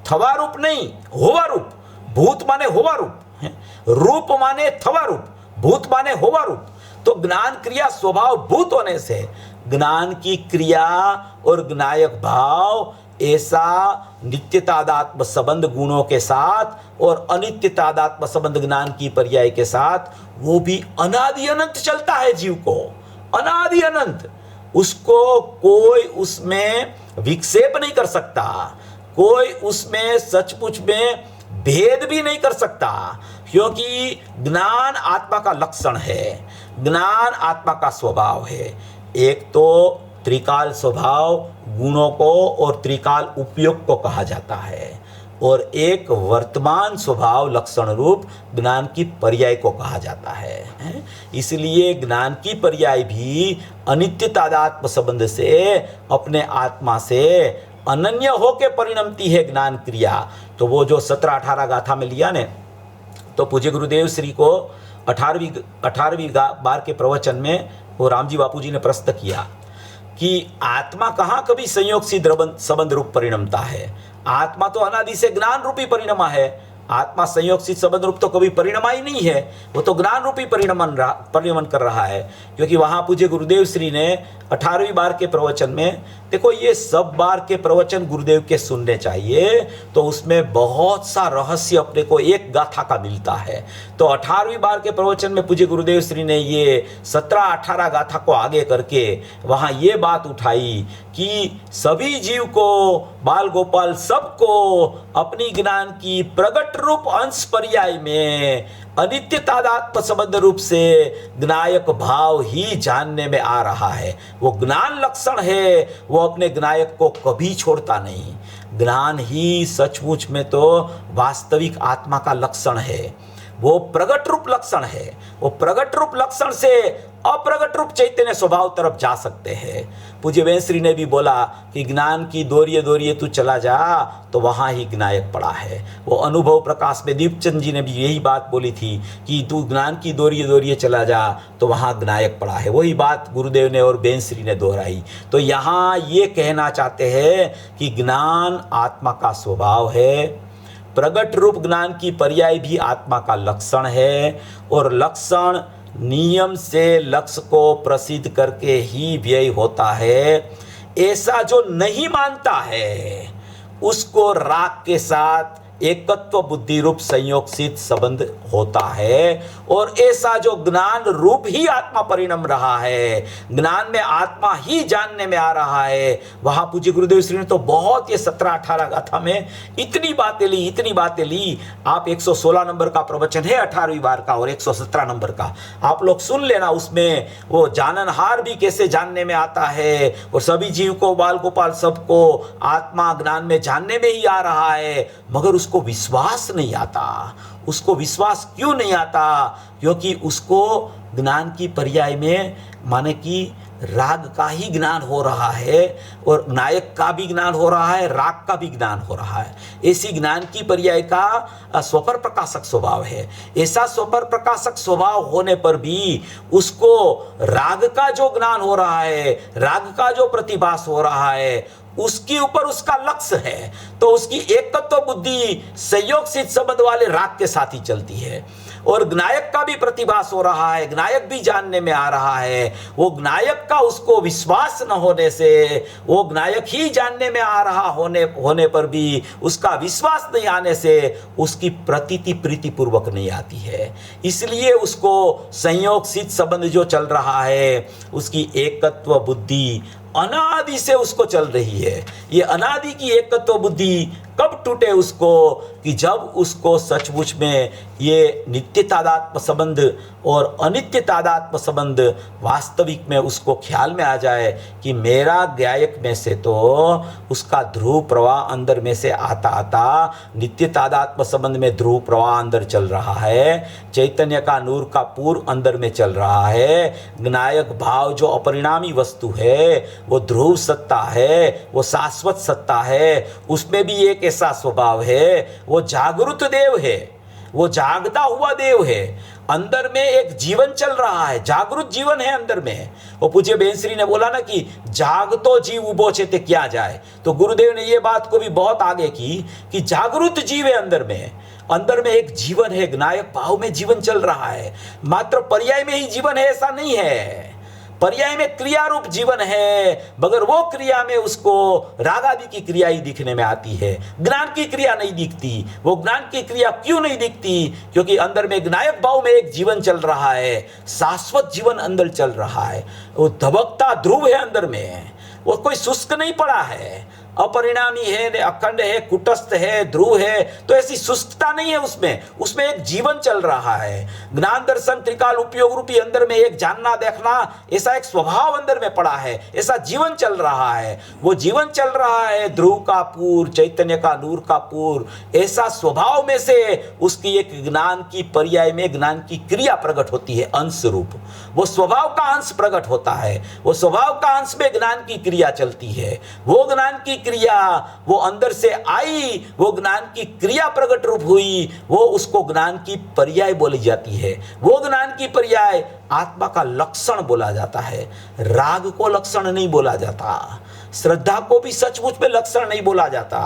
थवा रूप नहीं, होवा रूप। भूत माने होवा रूप है, रूप माने थवा रूप, भूत माने होवा रूप। तो ज्ञान क्रिया स्वभाव भूत होने से ज्ञान की क्रिया और ज्ञायक भाव ऐसा नित्य तादात्म्य संबंध गुणों के साथ और अनित्य तादात्म्य संबंध ज्ञान की पर्याय के साथ वो भी अनादि अनंत चलता है जीव को, अनादि अनंत। उसको कोई उसमें विक्षेप नहीं कर सकता, कोई उसमें सचमुच में भेद भी नहीं कर सकता, क्योंकि ज्ञान आत्मा का लक्षण है, ज्ञान आत्मा का स्वभाव है। एक तो त्रिकाल स्वभाव गुणों को और त्रिकाल उपयोग को कहा जाता है, और एक वर्तमान स्वभाव लक्षण रूप ज्ञान की पर्याय को कहा जाता है। इसलिए ज्ञान की पर्याय भी अनित्य तादात्म्य संबंध से अपने आत्मा से अनन्य होके परिणमती है ज्ञान क्रिया। तो वो जो 17-18 गाथा में लिया ने, तो पूज्य गुरुदेव श्री को 18वीं बार के प्रवचन में वो रामजी बापू जी ने प्रश्न किया कि आत्मा कहाँ कभी संयोग सिद्ध संबंध रूप परिणमता है? आत्मा तो अनादि से ज्ञान रूपी परिणमा है, आत्मा संयोग सिद्ध संबंध रूप तो कभी परिणमा ही नहीं है, वो तो ज्ञान रूपी परिणमन कर रहा है। क्योंकि वहाँ पूज्य गुरुदेव श्री ने 18वीं बार के प्रवचन में, देखो ये सब बार के प्रवचन गुरुदेव के सुनने चाहिए, तो उसमें बहुत सा रहस्य अपने को एक गाथा का मिलता है। तो 18वीं बार के प्रवचन में पूज्य गुरुदेव श्री ने ये 17-18 गाथा को आगे करके वहाँ ये बात उठाई कि सभी जीव को, बाल गोपाल सबको अपनी ज्ञान की प्रगट रूप अंश पर्याय में अनित्य तादात्म्य संबंध रूप से ज्ञायक भाव ही जानने में आ रहा है। वो ज्ञान लक्षण है, वो अपने ज्ञायक को कभी छोड़ता नहीं। ज्ञान ही सचमुच में तो वास्तविक आत्मा का लक्षण है, वो प्रगट रूप लक्षण है। वो प्रगट रूप लक्षण से अप्रगट रूप चैतन्य स्वभाव तरफ जा सकते हैं। पूज्य वेंश्री ने भी बोला कि ज्ञान की दोरिये तू चला जा, तो वहाँ ही ज्ञायक पड़ा है। वो अनुभव प्रकाश में दीपचंद जी ने भी यही बात बोली थी कि तू ज्ञान की दोरिये चला जा, तो वहाँ ज्ञायक पड़ा है। वही बात गुरुदेव ने और वेंश्री ने दोहराई। तो यहाँ ये कहना चाहते हैं कि ज्ञान आत्मा का स्वभाव है, प्रगट रूप ज्ञान की पर्याय भी आत्मा का लक्षण है, और लक्षण नियम से लक्ष्य को प्रसिद्ध करके ही व्यय होता है। ऐसा जो नहीं मानता है उसको राग के साथ एकत्व बुद्धि रूप संयोग सिद्ध संबंध होता है। और ऐसा जो ज्ञान रूप ही आत्मा परिणम रहा है, ज्ञान में आत्मा ही जानने में आ रहा है, वहां पूज्य गुरुदेव श्री ने तो बहुत, ये 17-18 गाथा में इतनी बातें ली। आप 116 नंबर का प्रवचन है 18वीं बार का और 117 नंबर का आप लोग सुन लेना। उसमें वो जाननहार भी कैसे जानने में आता है, और सभी जीव को, बाल गोपाल सबको आत्मा ज्ञान में जानने में ही आ रहा है, मगर उसको विश्वास नहीं आता। उसको विश्वास क्यों नहीं आता? क्योंकि उसको ज्ञान की पर्याय में माने कि राग का ही ज्ञान हो रहा है, और नायक का भी ज्ञान हो रहा है, राग का भी ज्ञान हो रहा है। ऐसी ज्ञान की पर्याय का स्वपर प्रकाशक स्वभाव है। ऐसा स्वपर प्रकाशक स्वभाव होने पर भी उसको राग का जो ज्ञान हो रहा है, राग का जो प्रतिभास हो रहा है, उसके ऊपर उसका लक्ष्य है, तो उसकी एकत्व बुद्धि संयोग सिद्ध संबंध वाले राग के साथ ही चलती है। और ज्ञायक का भी प्रतिभास हो रहा है, ज्ञायक भी जानने में आ रहा है। वो ज्ञायक का उसको विश्वास न होने से, वो ज्ञायक ही जानने में आ रहा होने पर भी उसका विश्वास नहीं आने से उसकी प्रतीति प्रीतिपूर्वक नहीं आती है। इसलिए उसको संयोग सिद्ध संबंध जो चल रहा है, उसकी एकत्व बुद्धि अनादि से उसको चल रही है। ये अनादि की एकत्व बुद्धि कब टूटे उसको? कि जब उसको सचमुच में ये नित्य तादात्म्य संबंध और अनित्य तादात्म्य संबंध वास्तविक में उसको ख्याल में आ जाए कि मेरा ज्ञायक में से तो उसका ध्रुव प्रवाह अंदर में से आता आता नित्य तादात्म्य संबंध में ध्रुव प्रवाह अंदर चल रहा है, चैतन्य का नूर का पूर्व अंदर में चल रहा है। ज्ञायक भाव जो अपरिणामी वस्तु है, वो ध्रुव सत्ता है, वो शाश्वत सत्ता है, उसमें भी एक ऐसा स्वभाव है, वो जागृत देव है, वो जागता हुआ देव है। अंदर में एक जीवन चल रहा है, जागृत जीवन है अंदर में। वो पूज्य बेनश्री ने बोला ना कि जाग तो जीव उबो चेते क्या जाए, तो गुरुदेव ने ये बात को भी बहुत आगे की कि जागृत जीव है अंदर में एक जीवन है, ज्ञायक भाव में जीवन चल रहा है। मात्र पर्याय में ही जीवन है ऐसा नहीं है, पर्याय में क्रिया रूप जीवन है, मगर वो क्रिया में उसको राग आदि की क्रिया ही दिखने में आती है, ज्ञान की क्रिया नहीं दिखती। वो ज्ञान की क्रिया क्यों नहीं दिखती? क्योंकि अंदर में ज्ञायक भाव में एक जीवन चल रहा है, शाश्वत जीवन अंदर चल रहा है। वो धबकता ध्रुव है अंदर में, वो कोई शुष्क नहीं पड़ा है, अपरिणामी है, अखंड है, कुटस्थ है, ध्रुव है, तो ऐसी शुष्कता नहीं है उसमें एक जीवन चल रहा है। ज्ञान दर्शन त्रिकाल उपयोग रूपी अंदर में एक जानना देखना, ऐसा एक स्वभाव अंदर में पड़ा है, ऐसा जीवन चल रहा है। वो जीवन चल रहा है ध्रुव का पूर्व, चैतन्य का नूर का पूर्व, ऐसा स्वभाव में से उसकी एक ज्ञान की पर्याय में ज्ञान की क्रिया प्रकट होती है, अंश रूप। वो स्वभाव का अंश प्रकट होता है, वो स्वभाव का अंश में ज्ञान की क्रिया चलती है। वो ज्ञान की क्रिया वो अंदर से आई, वो ज्ञान की क्रिया प्रकट रूप हुई, वो उसको ज्ञान की पर्याय बोली जाती है। वो ज्ञान की पर्याय आत्मा का लक्षण बोला जाता है, राग को लक्षण नहीं बोला जाता, श्रद्धा को भी सचमुच में लक्षण नहीं बोला जाता।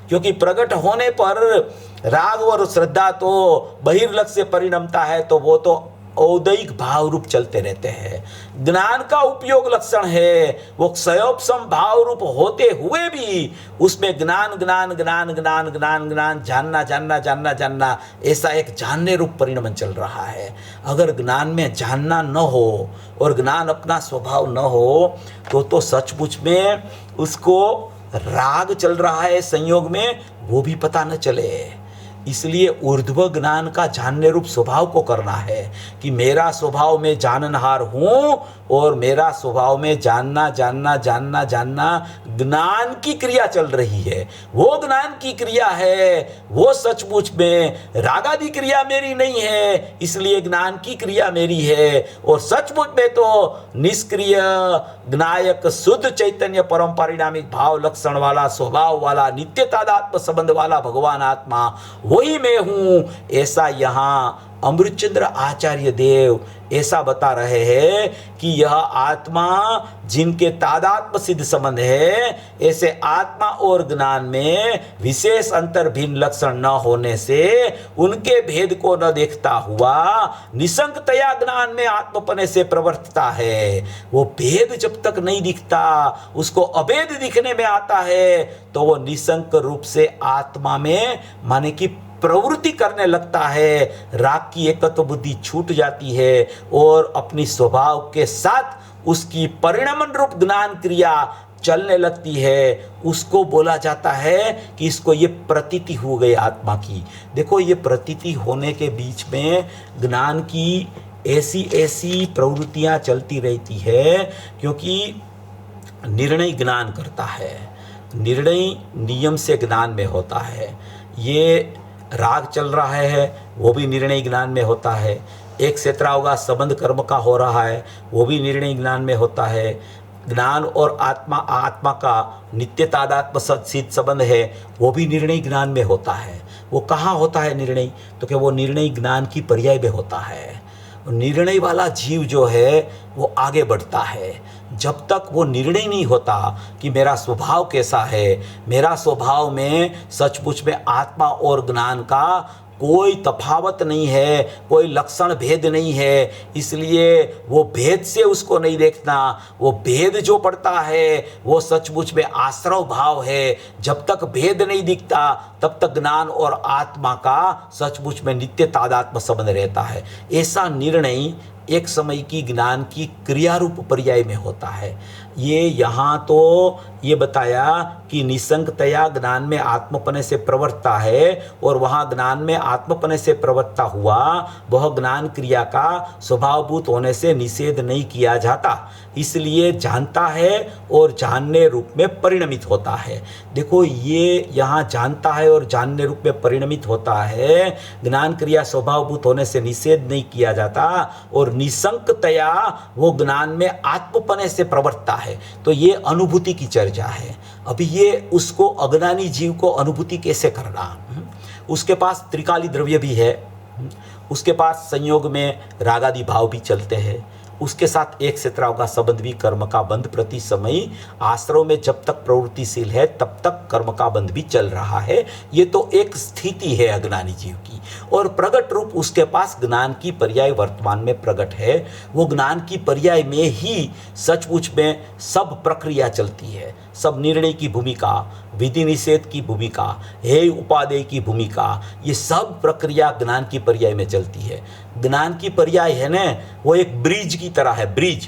क्योंकि प्रकट होने पर राग और श्रद्धा तो बहिर्लक्ष्य से परिणमता है, तो वो तो औदयिक भाव रूप चलते रहते हैं। ज्ञान का उपयोग लक्षण है, वो क्षयोपम भाव रूप होते हुए भी उसमें ज्ञान ज्ञान ज्ञान ज्ञान ज्ञान ज्ञान जानना जानना जानना जानना, ऐसा एक जानने रूप परिणमन चल रहा है। अगर ज्ञान में जानना न हो और ज्ञान अपना स्वभाव न हो तो सचमुच में उसको राग चल रहा है संयोग में, वो भी पता न चले। इसलिए ऊर्ध्व ज्ञान का जानने रूप स्वभाव को करना है कि मेरा स्वभाव में जाननहार हूं और मेरा स्वभाव में जानना जानना जानना जानना ज्ञान की क्रिया चल रही है। वो ज्ञान की क्रिया है, वो सचमुच में रागादि क्रिया मेरी नहीं है, इसलिए ज्ञान की क्रिया मेरी है। और सचमुच में तो निष्क्रिय ज्ञायक शुद्ध चैतन्य परम परिणामिक भाव लक्षण वाला स्वभाव वाला नित्य तादात्म्य संबंध वाला भगवान आत्मा वही मैं हूं, ऐसा यहाँ अमृतचंद्र आचार्य देव ऐसा बता रहे हैं कि यह आत्मा जिनके तादात्म्य सिद्ध संबंध है, ऐसे आत्मा और ज्ञान में विशेष अंतर भिन्न लक्षण न होने से उनके भेद को न देखता हुआ निसंकतया ज्ञान में आत्मपने से प्रवर्तता है। वो भेद जब तक नहीं दिखता, उसको अभेद दिखने में आता है, तो वो निसंक रूप से आत्मा में माने कि प्रवृत्ति करने लगता है। राग की एकत्व बुद्धि छूट जाती है और अपनी स्वभाव के साथ उसकी परिणमन रूप ज्ञान क्रिया चलने लगती है। उसको बोला जाता है कि इसको ये प्रतीति हो गई आत्मा की। देखो, ये प्रतीति होने के बीच में ज्ञान की ऐसी ऐसी प्रवृत्तियां चलती रहती है, क्योंकि निर्णय ज्ञान करता है, निर्णय नियम से ज्ञान में होता है। ये राग चल रहा है, वो भी निर्णय ज्ञान में होता है। एक क्षेत्र होगा संबंध कर्म का हो रहा है, वो भी निर्णय ज्ञान में होता है। ज्ञान और आत्मा का नित्य तादात्म्य सिद्ध संबंध है, वो भी निर्णय ज्ञान में होता है। वो कहाँ होता है निर्णय? तो क्या वो निर्णय ज्ञान की पर्याय में होता है। निर्णय वाला जीव जो है वो आगे बढ़ता है। जब तक वो निर्णय नहीं होता कि मेरा स्वभाव कैसा है, मेरा स्वभाव में सचमुच में आत्मा और ज्ञान का कोई तफावत नहीं है, कोई लक्षण भेद नहीं है, इसलिए वो भेद से उसको नहीं देखना। वो भेद जो पड़ता है वो सचमुच में आश्रव भाव है। जब तक भेद नहीं दिखता तब तक ज्ञान और आत्मा का सचमुच में नित्य तादात्म्य संबंध रहता है। ऐसा निर्णय एक समय की ज्ञान की क्रिया रूप पर्याय में होता है। ये यहाँ तो ये बताया कि निसंकतया ज्ञान में आत्मपने से प्रवर्तता है, और वहाँ ज्ञान में आत्मपने से प्रवर्तता हुआ वह ज्ञान क्रिया का स्वभावभूत होने से निषेध नहीं किया जाता, इसलिए जानता है और जानने रूप में परिणमित होता है। देखो, ये यहाँ जानता है और जानने रूप में परिणमित होता है। ज्ञान क्रिया स्वभावभूत होने से निषेध नहीं किया जाता और निसंकतया वो ज्ञान में आत्मपने से प्रवर्तता है। तो ये अनुभूति की चर्चा है। अभी ये उसको अज्ञानी जीव को अनुभूति कैसे करना, उसके पास त्रिकाली द्रव्य भी है, उसके पास संयोग में रागादि भाव भी चलते हैं, उसके साथ एक क्षेत्राओं का संबंध भी कर्म का बंध प्रति समय आश्रव में जब तक प्रवृत्तिशील है तब तक कर्म का बंध भी चल रहा है। ये तो एक स्थिति है अज्ञानी जीव की, और प्रगट रूप उसके पास ज्ञान की पर्याय वर्तमान में प्रगट है। वो ज्ञान की पर्याय में ही सचमुच में सब प्रक्रिया चलती है, सब निर्णय की भूमिका, विधि निषेध की भूमिका, हेय उपादेय की भूमिका, ये सब प्रक्रिया ज्ञान की पर्याय में चलती है। ज्ञान की पर्याय है ना, वो एक ब्रिज की तरह है। ब्रिज,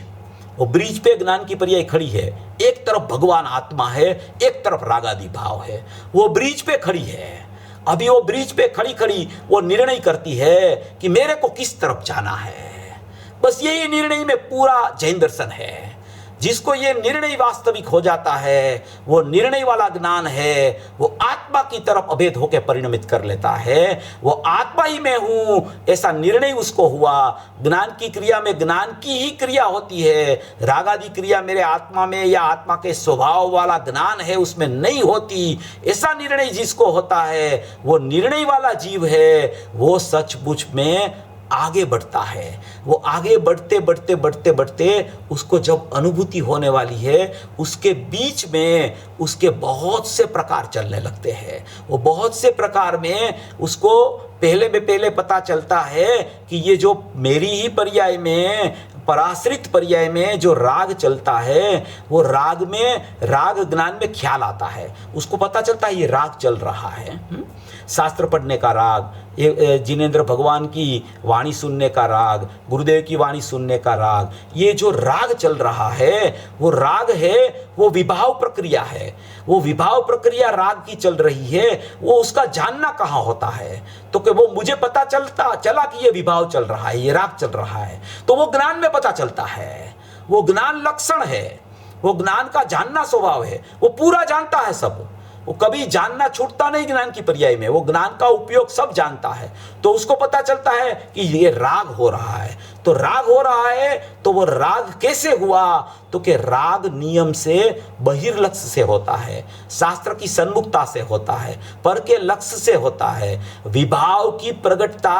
वो ब्रिज पे ज्ञान की पर्याय खड़ी है। एक तरफ भगवान आत्मा है, एक तरफ रागादि भाव है, वो ब्रिज पे खड़ी है। अभी वो ब्रिज पे खड़ी खड़ी वो निर्णय करती है कि मेरे को किस तरफ जाना है। बस यही निर्णय में पूरा जैन दर्शन है। जिसको ये निर्णय वास्तविक हो जाता है, वो निर्णय वाला ज्ञान है, वो आत्मा की तरफ अभेद होकर परिणमित कर लेता है। वो आत्मा ही मैं हूं, ऐसा निर्णय उसको हुआ। ज्ञान की क्रिया में ज्ञान की ही क्रिया होती है, रागादि क्रिया मेरे आत्मा में या आत्मा के स्वभाव वाला ज्ञान है उसमें नहीं होती। ऐसा निर्णय जिसको होता है, वो निर्णय वाला जीव है, वो सचमुच में आगे बढ़ता है। वो आगे बढ़ते बढ़ते बढ़ते बढ़ते उसको जब अनुभूति होने वाली है, उसके बीच में उसके बहुत से प्रकार चलने लगते हैं। वो बहुत से प्रकार में उसको पहले पता चलता है कि ये जो मेरी ही पर्याय में, पराश्रित पर्याय में जो राग चलता है, वो राग में, राग ज्ञान में ख्याल आता है। उसको पता चलता है ये राग चल रहा है। शास्त्र पढ़ने का राग, जिनेंद्र भगवान की वाणी सुनने का राग, गुरुदेव की वाणी सुनने का राग, ये जो राग चल रहा है वो राग है, वो विभाव प्रक्रिया है। वो विभाव प्रक्रिया राग की चल रही है। वो उसका जानना कहाँ होता है? तो कि वो मुझे पता चला कि ये विभाव चल रहा है, ये राग चल रहा है, तो वो ज्ञान में पता चलता है। वो ज्ञान लक्षण है, वो ज्ञान का जानना स्वभाव है। वो पूरा जानता है सब, वो कभी जानना छूटता नहीं ज्ञान की पर्याय में। वो ज्ञान का उपयोग सब जानता है, तो उसको पता चलता है कि ये राग हो रहा है। तो तो राग हो रहा है, तो वो राग कैसे हुआ? तो कि राग नियम से बहिर्लक्ष्य से होता है, शास्त्र की सन्मुखता से होता है, पर के लक्ष्य से होता है। विभाव की प्रगटता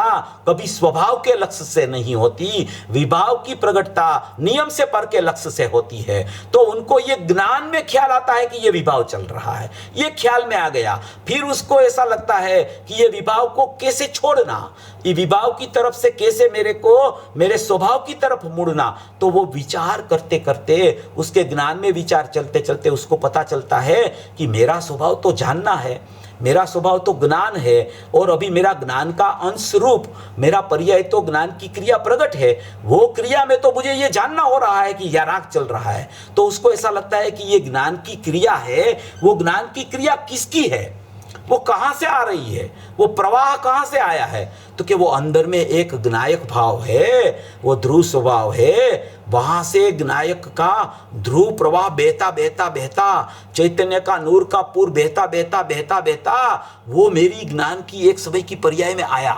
कभी स्वभाव के लक्ष्य से नहीं होती, विभाव की प्रगटता नियम से पर के लक्ष्य से होती है। तो उनको ये ज्ञान में ख्याल आता है कि ये विभाव चल रहा है, ये ख्याल में आ गया, फिर उसको ऐसा लगता है कि ये विभाव को कैसे छोड़ना, ये विभाव की तरफ से कैसे मेरे को मेरे स्वभाव की तरफ मुड़ना। तो वो विचार करते करते, उसके ज्ञान में विचार चलते चलते उसको पता चलता है कि मेरा स्वभाव तो जानना है, मेरा स्वभाव तो ज्ञान है, और अभी मेरा ज्ञान का अंश रूप मेरा पर्याय तो ज्ञान की क्रिया प्रकट है, वो क्रिया में तो मुझे ये जानना हो रहा है कि यह राग चल रहा है। तो उसको ऐसा लगता है कि ये ज्ञान की क्रिया है, वो ज्ञान की क्रिया किसकी है, वो कहां से आ रही है, वो प्रवाह कहां से आया है? तो कि वो अंदर में एक ज्ञायक भाव है, वो ध्रुव स्वभाव है, वहां से ज्ञायक का ध्रुव प्रवाह बहता बहता बहता, चैतन्य का नूर का पूर बहता बहता बहता बहता वो मेरी ज्ञान की एक समय की पर्याय में आया,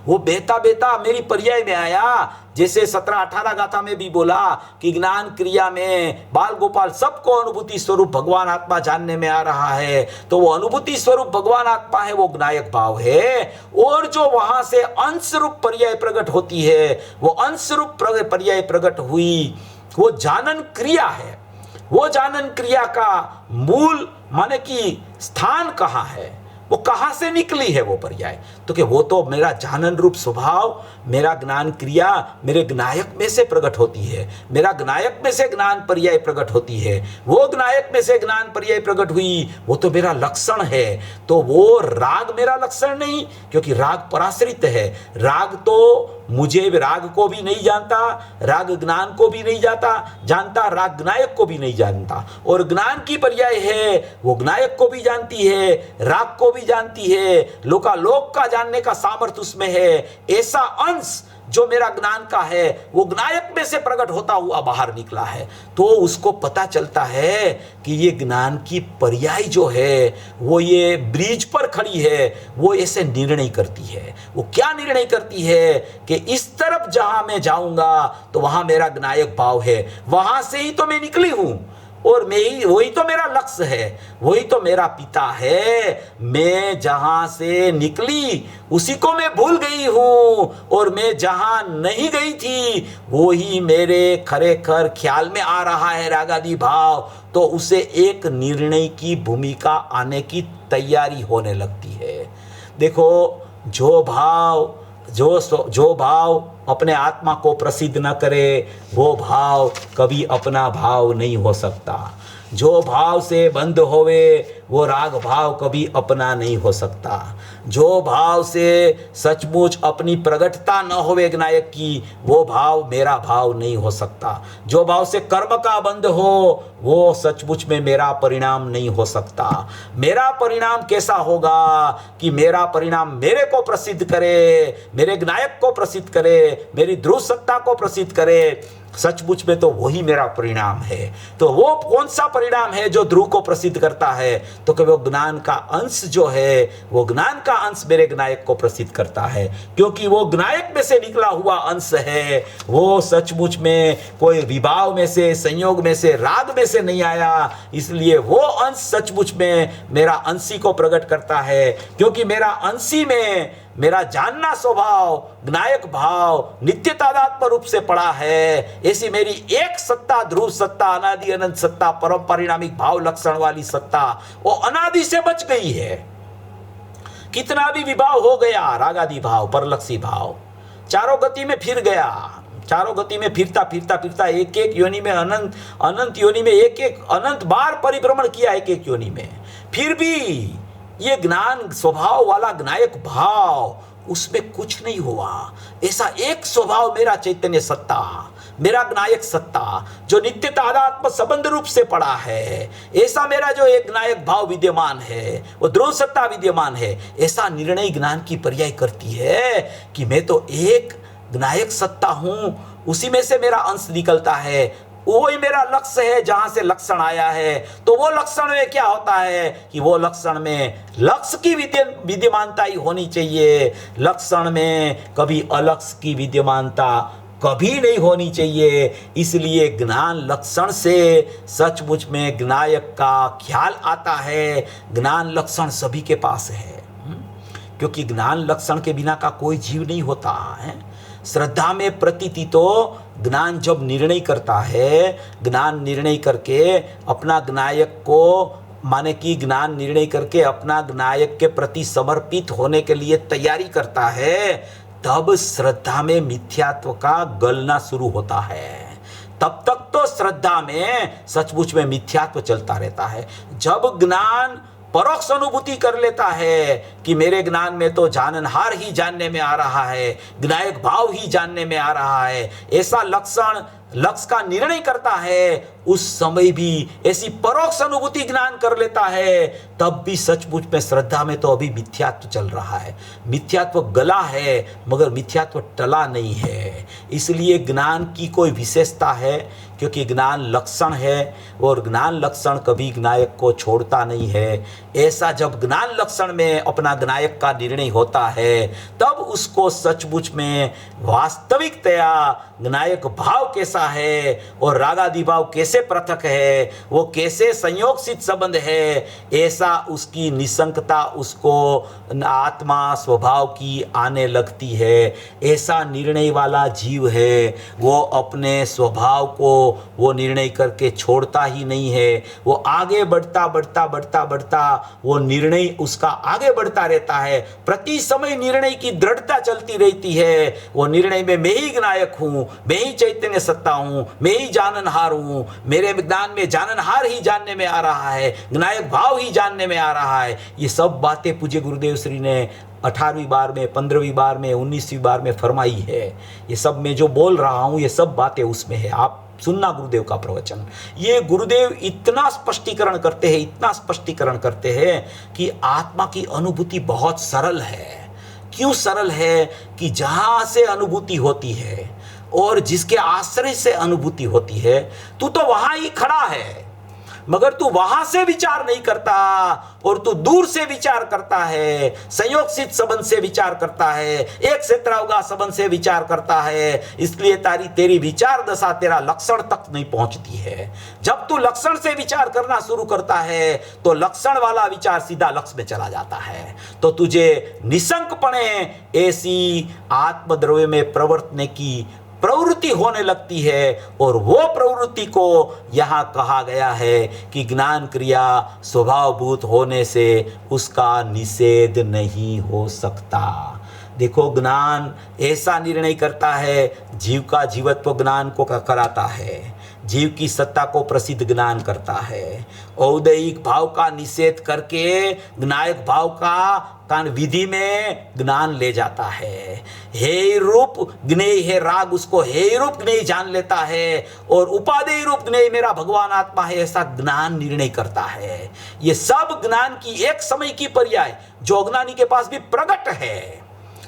वो बहता बहता मेरी पर्याय में आया। जैसे 17-18 गाथा में भी बोला कि ज्ञान क्रिया में बाल गोपाल सबको अनुभूति स्वरूप भगवान आत्मा जानने में आ रहा है। तो वो अनुभूति स्वरूप भगवान आत्मा है, वो ज्ञायक भाव है, और जो वहां से अंश रूप पर्याय प्रकट होती है, वो अंश रूप पर्याय प्रकट हुई, वो जानन क्रिया है। वो जानन क्रिया का मूल माने कि स्थान कहाँ है, वो कहां से निकली है वो पर्याय? तो कि वो तो मेरा जानन रूप स्वभाव, मेरा ज्ञान क्रिया मेरे ज्ञायक में से प्रकट होती है, मेरा ज्ञायक में से ज्ञान पर्याय प्रकट होती है, वो ज्ञायक में से ज्ञान पर्याय प्रकट हुई, वो तो मेरा लक्षण है। तो वो राग मेरा लक्षण नहीं, क्योंकि राग पराश्रित है। राग तो मुझे राग को भी नहीं जानता, राग ज्ञान को भी नहीं जानता, राग ज्ञायक को भी नहीं जानता, और ज्ञान की पर्याय है वो ज्ञायक को भी जानती है, राग को भी जानती है, लोकालोक का जानने का सामर्थ्य उसमें है। ऐसा अंश जो मेरा ज्ञान का है वो ज्ञायक में से प्रकट होता हुआ बाहर निकला है। तो उसको पता चलता है कि ये ज्ञान की पर्याय जो है वो ये ब्रिज पर खड़ी है, वो ऐसे निर्णय करती है। वो क्या निर्णय करती है कि इस तरफ जहां मैं जाऊंगा तो वहां मेरा ज्ञायक भाव है, वहां से ही तो मैं निकली हूं, और मैं ही, वही तो मेरा लक्ष्य है, वही तो मेरा पिता है। मैं जहां से निकली उसी को मैं भूल गई हूं, और मैं जहां नहीं गई थी वो ही मेरे खरेखर ख्याल में आ रहा है रागादि भाव। तो उसे एक निर्णय की भूमिका आने की तैयारी होने लगती है। देखो, जो भाव अपने आत्मा को प्रसिद्ध न करे वो भाव कभी अपना भाव नहीं हो सकता। जो भाव से बंद होवे वो राग भाव कभी अपना नहीं हो सकता। जो भाव से सचमुच अपनी प्रगटता न होवे ज्ञायक की, वो भाव मेरा भाव नहीं हो सकता। जो भाव से कर्म का बंध हो वो सचमुच में मेरा परिणाम नहीं हो सकता। मेरा परिणाम कैसा होगा कि मेरा परिणाम मेरे को प्रसिद्ध करे, मेरे ज्ञायक को प्रसिद्ध करे, मेरी ध्रुव सत्ता को प्रसिद्ध करे। सचमुच में तो वही मेरा परिणाम है। तो वो कौन सा परिणाम है जो ध्रुव को प्रसिद्ध करता है? तो कि वो ज्ञान का अंश जो है, वो ज्ञान का अंश मेरे ज्ञायक को प्रसिद्ध करता है, क्योंकि वो ज्ञायक में से निकला हुआ अंश है। वो सचमुच में कोई विभाव में से, संयोग में से, राग में से नहीं आया, इसलिए वो अंश सचमुच में मेरा अंशी को प्रकट करता है। क्योंकि मेरा अंशी में मेरा जानना स्वभाव, ज्ञायक भाव नित्य तादात्म्य रूप से पड़ा है। ऐसी मेरी एक सत्ता, ध्रुव सत्ता, अनादि अनंत सत्ता, परम परिणामिक भाव लक्षण वाली सत्ता, वो अनादि से बच गई है। कितना भी विभाव हो गया, रागादि भाव, परलक्षी भाव, चारों गति में फिर गया, चारों गति में फिरता फिरता फिरता एक एक योनि में, अनंत योनि में, एक एक अनंत बार परिभ्रमण किया एक एक योनि में, फिर भी ये ज्ञान स्वभाव वाला ज्ञायक भाव उसमें कुछ नहीं हुआ। ऐसा एक स्वभाव मेरा चैतन्य सत्ता, मेरा ज्ञायक सत्ता जो नित्य तादात्म्य संबंध रूप से पड़ा है, ऐसा मेरा जो एक ज्ञायक भाव विद्यमान है, वो ध्रुव सत्ता विद्यमान है। ऐसा निर्णय ज्ञान की पर्याय करती है कि मैं तो एक ज्ञायक सत्ता हूं, उसी में से मेरा अंश निकलता है, वही मेरा लक्ष्य है जहां से लक्षण आया है। तो वो लक्षण में क्या होता है कि वो लक्षण में लक्ष्य की विद्यमानता ही होनी चाहिए। लक्षण में कभी अलक्ष्य की विद्यमानता कभी नहीं होनी चाहिए। इसलिए ज्ञान लक्षण से सचमुच में ज्ञायक का ख्याल आता है। ज्ञान लक्षण सभी के पास है, क्योंकि ज्ञान लक्षण के बिना का कोई जीव नहीं होता है। श्रद्धा में प्रतीति तो ज्ञान जब निर्णय करता है, ज्ञान निर्णय करके अपना ज्ञायक को माने कि ज्ञान निर्णय करके अपना ज्ञायक के प्रति समर्पित होने के लिए तैयारी करता है, तब श्रद्धा में मिथ्यात्व का गलना शुरू होता है। तब तक तो श्रद्धा में सचमुच में मिथ्यात्व चलता रहता है। जब ज्ञान परोक्ष अनुभूति कर लेता है कि मेरे ज्ञान में तो जाननहार ही जानने में आ रहा है, ज्ञायक भाव ही जानने में आ रहा है, ऐसा लक्ष्य का निर्णय करता है, उस समय भी ऐसी परोक्ष अनुभूति ज्ञान कर लेता है, तब भी सचमुच में श्रद्धा में तो अभी मिथ्यात्व चल रहा है। मिथ्यात्व गला है मगर मिथ्यात्व टला नहीं है। इसलिए ज्ञान की कोई विशेषता है, क्योंकि ज्ञान लक्षण है और ज्ञान लक्षण कभी ज्ञायक को छोड़ता नहीं है। ऐसा जब ज्ञान लक्षण में अपना ज्ञायक का निर्णय होता है, तब उसको सचमुच में वास्तविकतया ज्ञायक भाव कैसा है और रागादि भाव कैसे पृथक है, वो कैसे संयोग सिद्ध संबंध है, ऐसा उसकी निसंकता उसको आत्मा स्वभाव की आने लगती है। ऐसा निर्णय वाला जीव है, वो अपने स्वभाव को वो निर्णय करके छोड़ता ही नहीं है। वो आगे बढ़ता बढ़ता बढ़ता बढ़ता वो निर्णय उसका आगे बढ़ता रहता है। प्रति समय निर्णय की दृढ़ता चलती रहती है। वो निर्णय में मैं ही ज्ञायक हूँ, मैं ही चैतन्य सत्ता हूँ, मैं ही जाननहार हूँ, मेरे ज्ञान में जाननहार ही जानने में आ रहा है, ज्ञायक भाव ही जानने में आ रहा है। ये सब बातें पूज्य गुरुदेव श्री ने 18वीं बार में, 15वीं बार में, 19वीं बार में फरमाई है। ये सब मैं जो बोल रहा हूँ ये सब बातें उसमें है। आप सुनना गुरुदेव का प्रवचन। ये गुरुदेव इतना स्पष्टीकरण करते हैं, इतना स्पष्टीकरण करते हैं कि आत्मा की अनुभूति बहुत सरल है। क्यों सरल है? कि जहां से अनुभूति होती है और जिसके आश्रय से अनुभूति होती है, तू तो वहां ही खड़ा है, मगर तू वहां से विचार नहीं करता और तू दूर से विचार करता है, संयोग सिद्ध संबंध से विचार करता है, एक क्षेत्रावगा संबंध से विचार करता है। इसलिए तेरी विचार दशा तेरा लक्षण तक नहीं पहुंचती है। जब तू लक्षण से विचार करना शुरू करता है तो लक्षण वाला विचार सीधा लक्ष्य में चला जाता है। तो तुझे निशंकपणे ऐसी आत्मद्रव्य में प्रवर्तने की प्रवृत्ति होने लगती है और वो प्रवृत्ति को यहाँ कहा गया है कि ज्ञान क्रिया स्वभावभूत होने से उसका निषेध नहीं हो सकता। देखो, ज्ञान ऐसा निर्णय करता है, जीव का जीवत्व ज्ञान को कराता है, जीव की सत्ता को प्रसिद्ध ज्ञान करता है, औदैहिक भाव का निषेध करके ज्ञायक भाव का विधि में ज्ञान ले जाता है। हे रूप ज्ञेय है राग, उसको हे रूप ज्ञेय जान लेता है और उपादेय रूप ज्ञेय मेरा भगवान आत्मा है, ऐसा ज्ञान निर्णय करता है। ये सब ज्ञान की एक समय की पर्याय जो अज्ञानी के पास भी प्रकट है,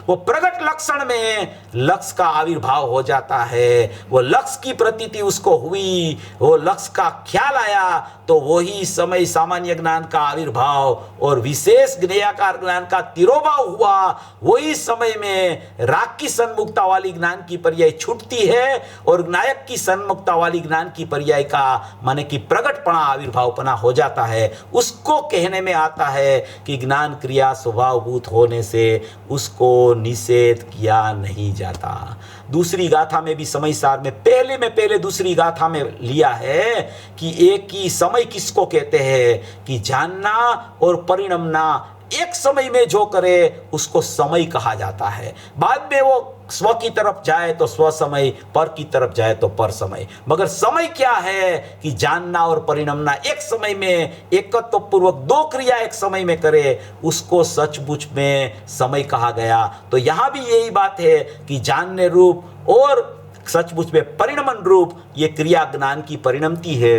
वो प्रकट लक्षण में लक्ष्य का आविर्भाव हो जाता है। वो लक्ष्य की प्रतीति उसको हुई, वो लक्ष्य का ख्याल आया, तो वही समय सामान्य ज्ञान का आविर्भाव और विशेष ज्ञेयाकार ज्ञान का तिरोभाव हुआ। वही समय में राग की सन्मुखता वाली ज्ञान की पर्याय छूटती है और नायक की सन्मुखता वाली ज्ञान की पर्याय का माने कि प्रकटपना आविर्भावपना हो जाता है। उसको कहने में आता है कि ज्ञान क्रिया स्वभावभूत होने से उसको निषेध किया नहीं जाता। दूसरी गाथा में भी समय सार में पहले दूसरी गाथा में लिया है कि एक ही समय किसको कहते हैं कि जानना और परिणमना एक समय में जो करे उसको समय कहा जाता है। बाद में वो स्व की तरफ जाए तो स्व समय, पर की तरफ जाए तो पर समय। मगर समय क्या है कि जानना और परिणमना एक समय में एकत्व पूर्वक दो क्रिया एक समय में करे, उसको सचमुच में समय कहा गया। तो यहां भी यही बात है कि जानने रूप और सचमुच में परिणमन रूप ये क्रिया ज्ञान की परिणमती है।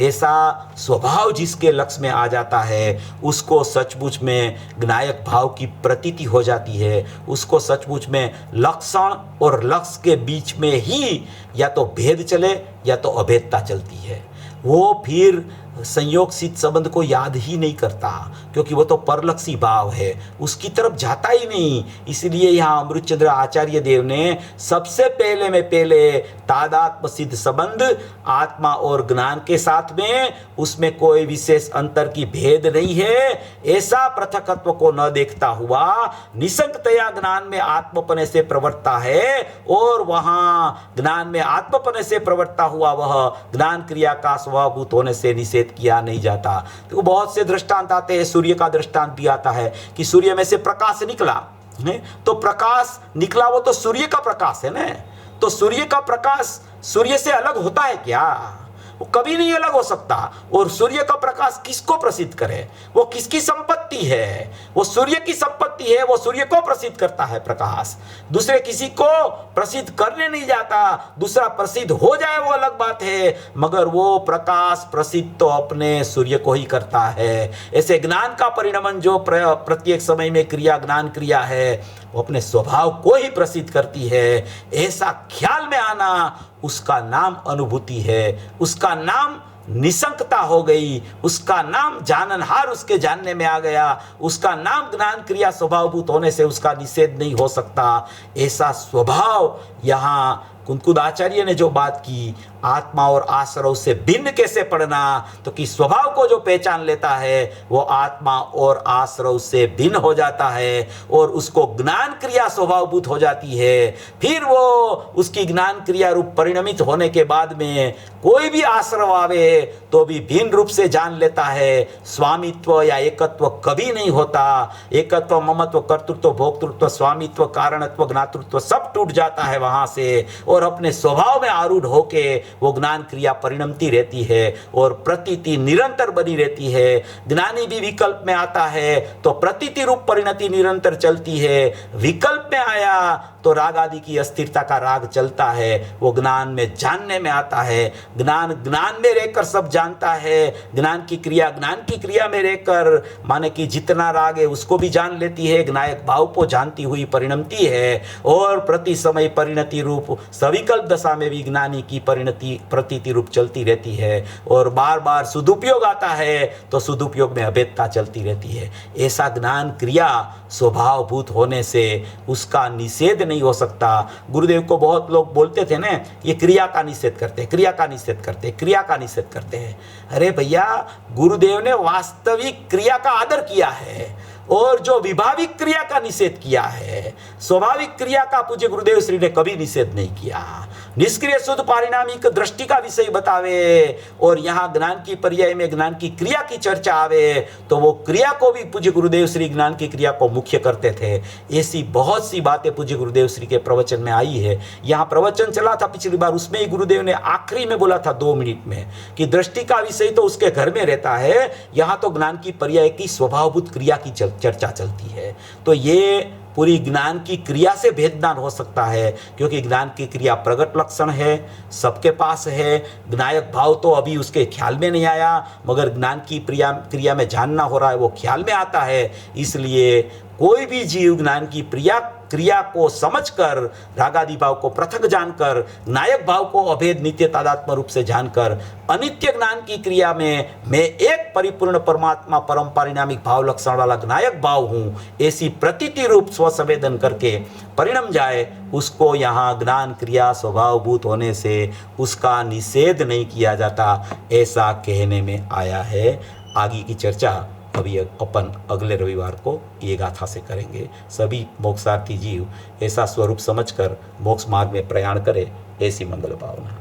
ऐसा स्वभाव जिसके लक्ष्य में आ जाता है उसको सचमुच में ज्ञायक भाव की प्रतीति हो जाती है। उसको सचमुच में लक्षण और लक्ष्य के बीच में ही या तो भेद चले या तो अभेदता चलती है। वो फिर संयोग सिद्ध संबंध को याद ही नहीं करता, क्योंकि वो तो परलक्षी भाव है, उसकी तरफ जाता ही नहीं। इसलिए यहाँ अमृतचंद्र आचार्य देव ने सबसे पहले में पहले तादात्म्य सिद्ध संबंध आत्मा और ज्ञान के साथ में, उसमें कोई विशेष अंतर की भेद नहीं है, ऐसा पृथकत्व को न देखता हुआ निसंगतया ज्ञान में आत्मपने से प्रवर्तता है, और वहां ज्ञान में आत्मपने से प्रवर्तता हुआ वह ज्ञान क्रिया का स्वभावभूत होने से निषेध किया नहीं जाता। तो बहुत से दृष्टांत आते हैं, सूर्य का दृष्टांत भी आता है कि सूर्य में से प्रकाश निकला है, तो प्रकाश निकला वो तो सूर्य का प्रकाश है ना, तो सूर्य का प्रकाश सूर्य से अलग होता है क्या? वो कभी नहीं अलग हो सकता। और सूर्य का प्रकाश किसको प्रसिद्ध करे? वो किसकी संपत्ति है? वो सूर्य की संपत्ति है, वो सूर्य को प्रसिद्ध करता है प्रकाश, दूसरे किसी को प्रसिद्ध करने नहीं जाता। दूसरा प्रसिद्ध हो जाए वो अलग बात है, मगर वो प्रकाश प्रसिद्ध तो अपने सूर्य को ही करता है। ऐसे ज्ञान का परिणमन जो प्रत्येक समय में क्रिया ज्ञान क्रिया है, वो अपने स्वभाव को ही प्रसिद्ध करती है। ऐसा ख्याल में आना, उसका नाम अनुभूति है, उसका नाम निसंकता हो गई, उसका नाम जाननहार उसके जानने में आ गया, उसका नाम ज्ञान क्रिया स्वभावभूत होने से उसका निषेध नहीं हो सकता। ऐसा स्वभाव यहाँ कुंकुद आचार्य ने जो बात की, आत्मा और आश्रव से भिन्न कैसे पढ़ना, तो कि स्वभाव को जो पहचान लेता है वो आत्मा और आश्रव से भिन्न हो जाता है और उसको ज्ञान क्रिया स्वभावभूत हो जाती है। फिर वो उसकी ज्ञान क्रिया रूप परिणमित होने के बाद में कोई भी आश्रव आवे तो भी भिन्न रूप से जान लेता है। स्वामित्व या एकत्व कभी नहीं होता। एकत्व, ममत्व, कर्तृत्व, भोक्तृत्व, स्वामित्व, कारणत्व, ज्ञातृत्व सब टूट जाता है वहां से, और अपने स्वभाव में आरूढ़ होके वो ज्ञान क्रिया परिणमती रहती है और प्रतीति निरंतर बनी रहती है। ज्ञानी भी विकल्प में आता है तो प्रतीति रूप परिणति निरंतर चलती है। विकल्प में आया तो राग आदि की अस्थिरता का राग चलता है, वो ज्ञान में जानने में आता है। ज्ञान में रहकर सब जानता है। ज्ञान की क्रिया में रहकर माने कि जितना राग है उसको भी जान लेती है, ज्ञायक भाव को जानती हुई परिणमती है, और प्रति समय परिणति रूप सविकल्प दशा में भी ज्ञानी की परिणति प्रतीति रूप चलती रहती है, और बार बार सदुपयोग आता है तो सदुपयोग में अभेदता चलती रहती है। ऐसा ज्ञान क्रिया स्वभावभूत होने से उसका निषेध नहीं हो सकता। गुरुदेव को बहुत लोग बोलते थे ना, ये क्रिया का निषेध करते हैं, क्रिया का निषेध करते हैं, क्रिया का निषेध करते हैं। अरे भैया, गुरुदेव ने वास्तविक क्रिया का आदर किया है और जो विभाविक क्रिया का निषेध किया है, स्वाभाविक क्रिया का पूज्य गुरुदेव श्री ने कभी निषेध नहीं किया। निष्क्रिय शुद्ध पारिणामिक दृष्टि का विषय बतावे और यहाँ ज्ञान की पर्याय में ज्ञान की क्रिया की चर्चा आवे तो वो क्रिया को भी पूज्य गुरुदेव श्री ज्ञान की क्रिया को मुख्य करते थे। ऐसी बहुत सी बातें पूज्य गुरुदेव श्री के प्रवचन में आई है। यहाँ प्रवचन चला था पिछली बार, उसमें ही गुरुदेव ने आखिरी में बोला था 2 मिनट में कि दृष्टि का विषय तो उसके घर में रहता है, यहाँ तो ज्ञान की पर्याय की स्वभावभूत क्रिया की चर्चा चलती है। तो ये पूरी ज्ञान की क्रिया से भेद ज्ञान हो सकता है, क्योंकि ज्ञान की क्रिया प्रगट लक्षण है, सबके पास है। ज्ञायक भाव तो अभी उसके ख्याल में नहीं आया, मगर ज्ञान की क्रिया में जानना हो रहा है, वो ख्याल में आता है। इसलिए कोई भी जीव ज्ञान की क्रिया को समझकर, रागादि भाव को पृथक जानकर, नायक भाव को अभेद नित्य तादात्म्य रूप से जानकर, अनित्य ज्ञान की क्रिया में मैं एक परिपूर्ण परमात्मा परम परिणामिक भाव लक्षण वाला नायक भाव हूँ, ऐसी प्रतीति रूप स्वसंवेदन करके परिणम जाए, उसको यहाँ ज्ञान क्रिया स्वभावभूत होने से उसका निषेध नहीं किया जाता, ऐसा कहने में आया है। आगे की चर्चा अभी अपन अगले रविवार को ये गाथा से करेंगे। सभी मोक्षार्थी जीव ऐसा स्वरूप समझकर मोक्ष मार्ग में प्रयाण करें, ऐसी मंगल भावना।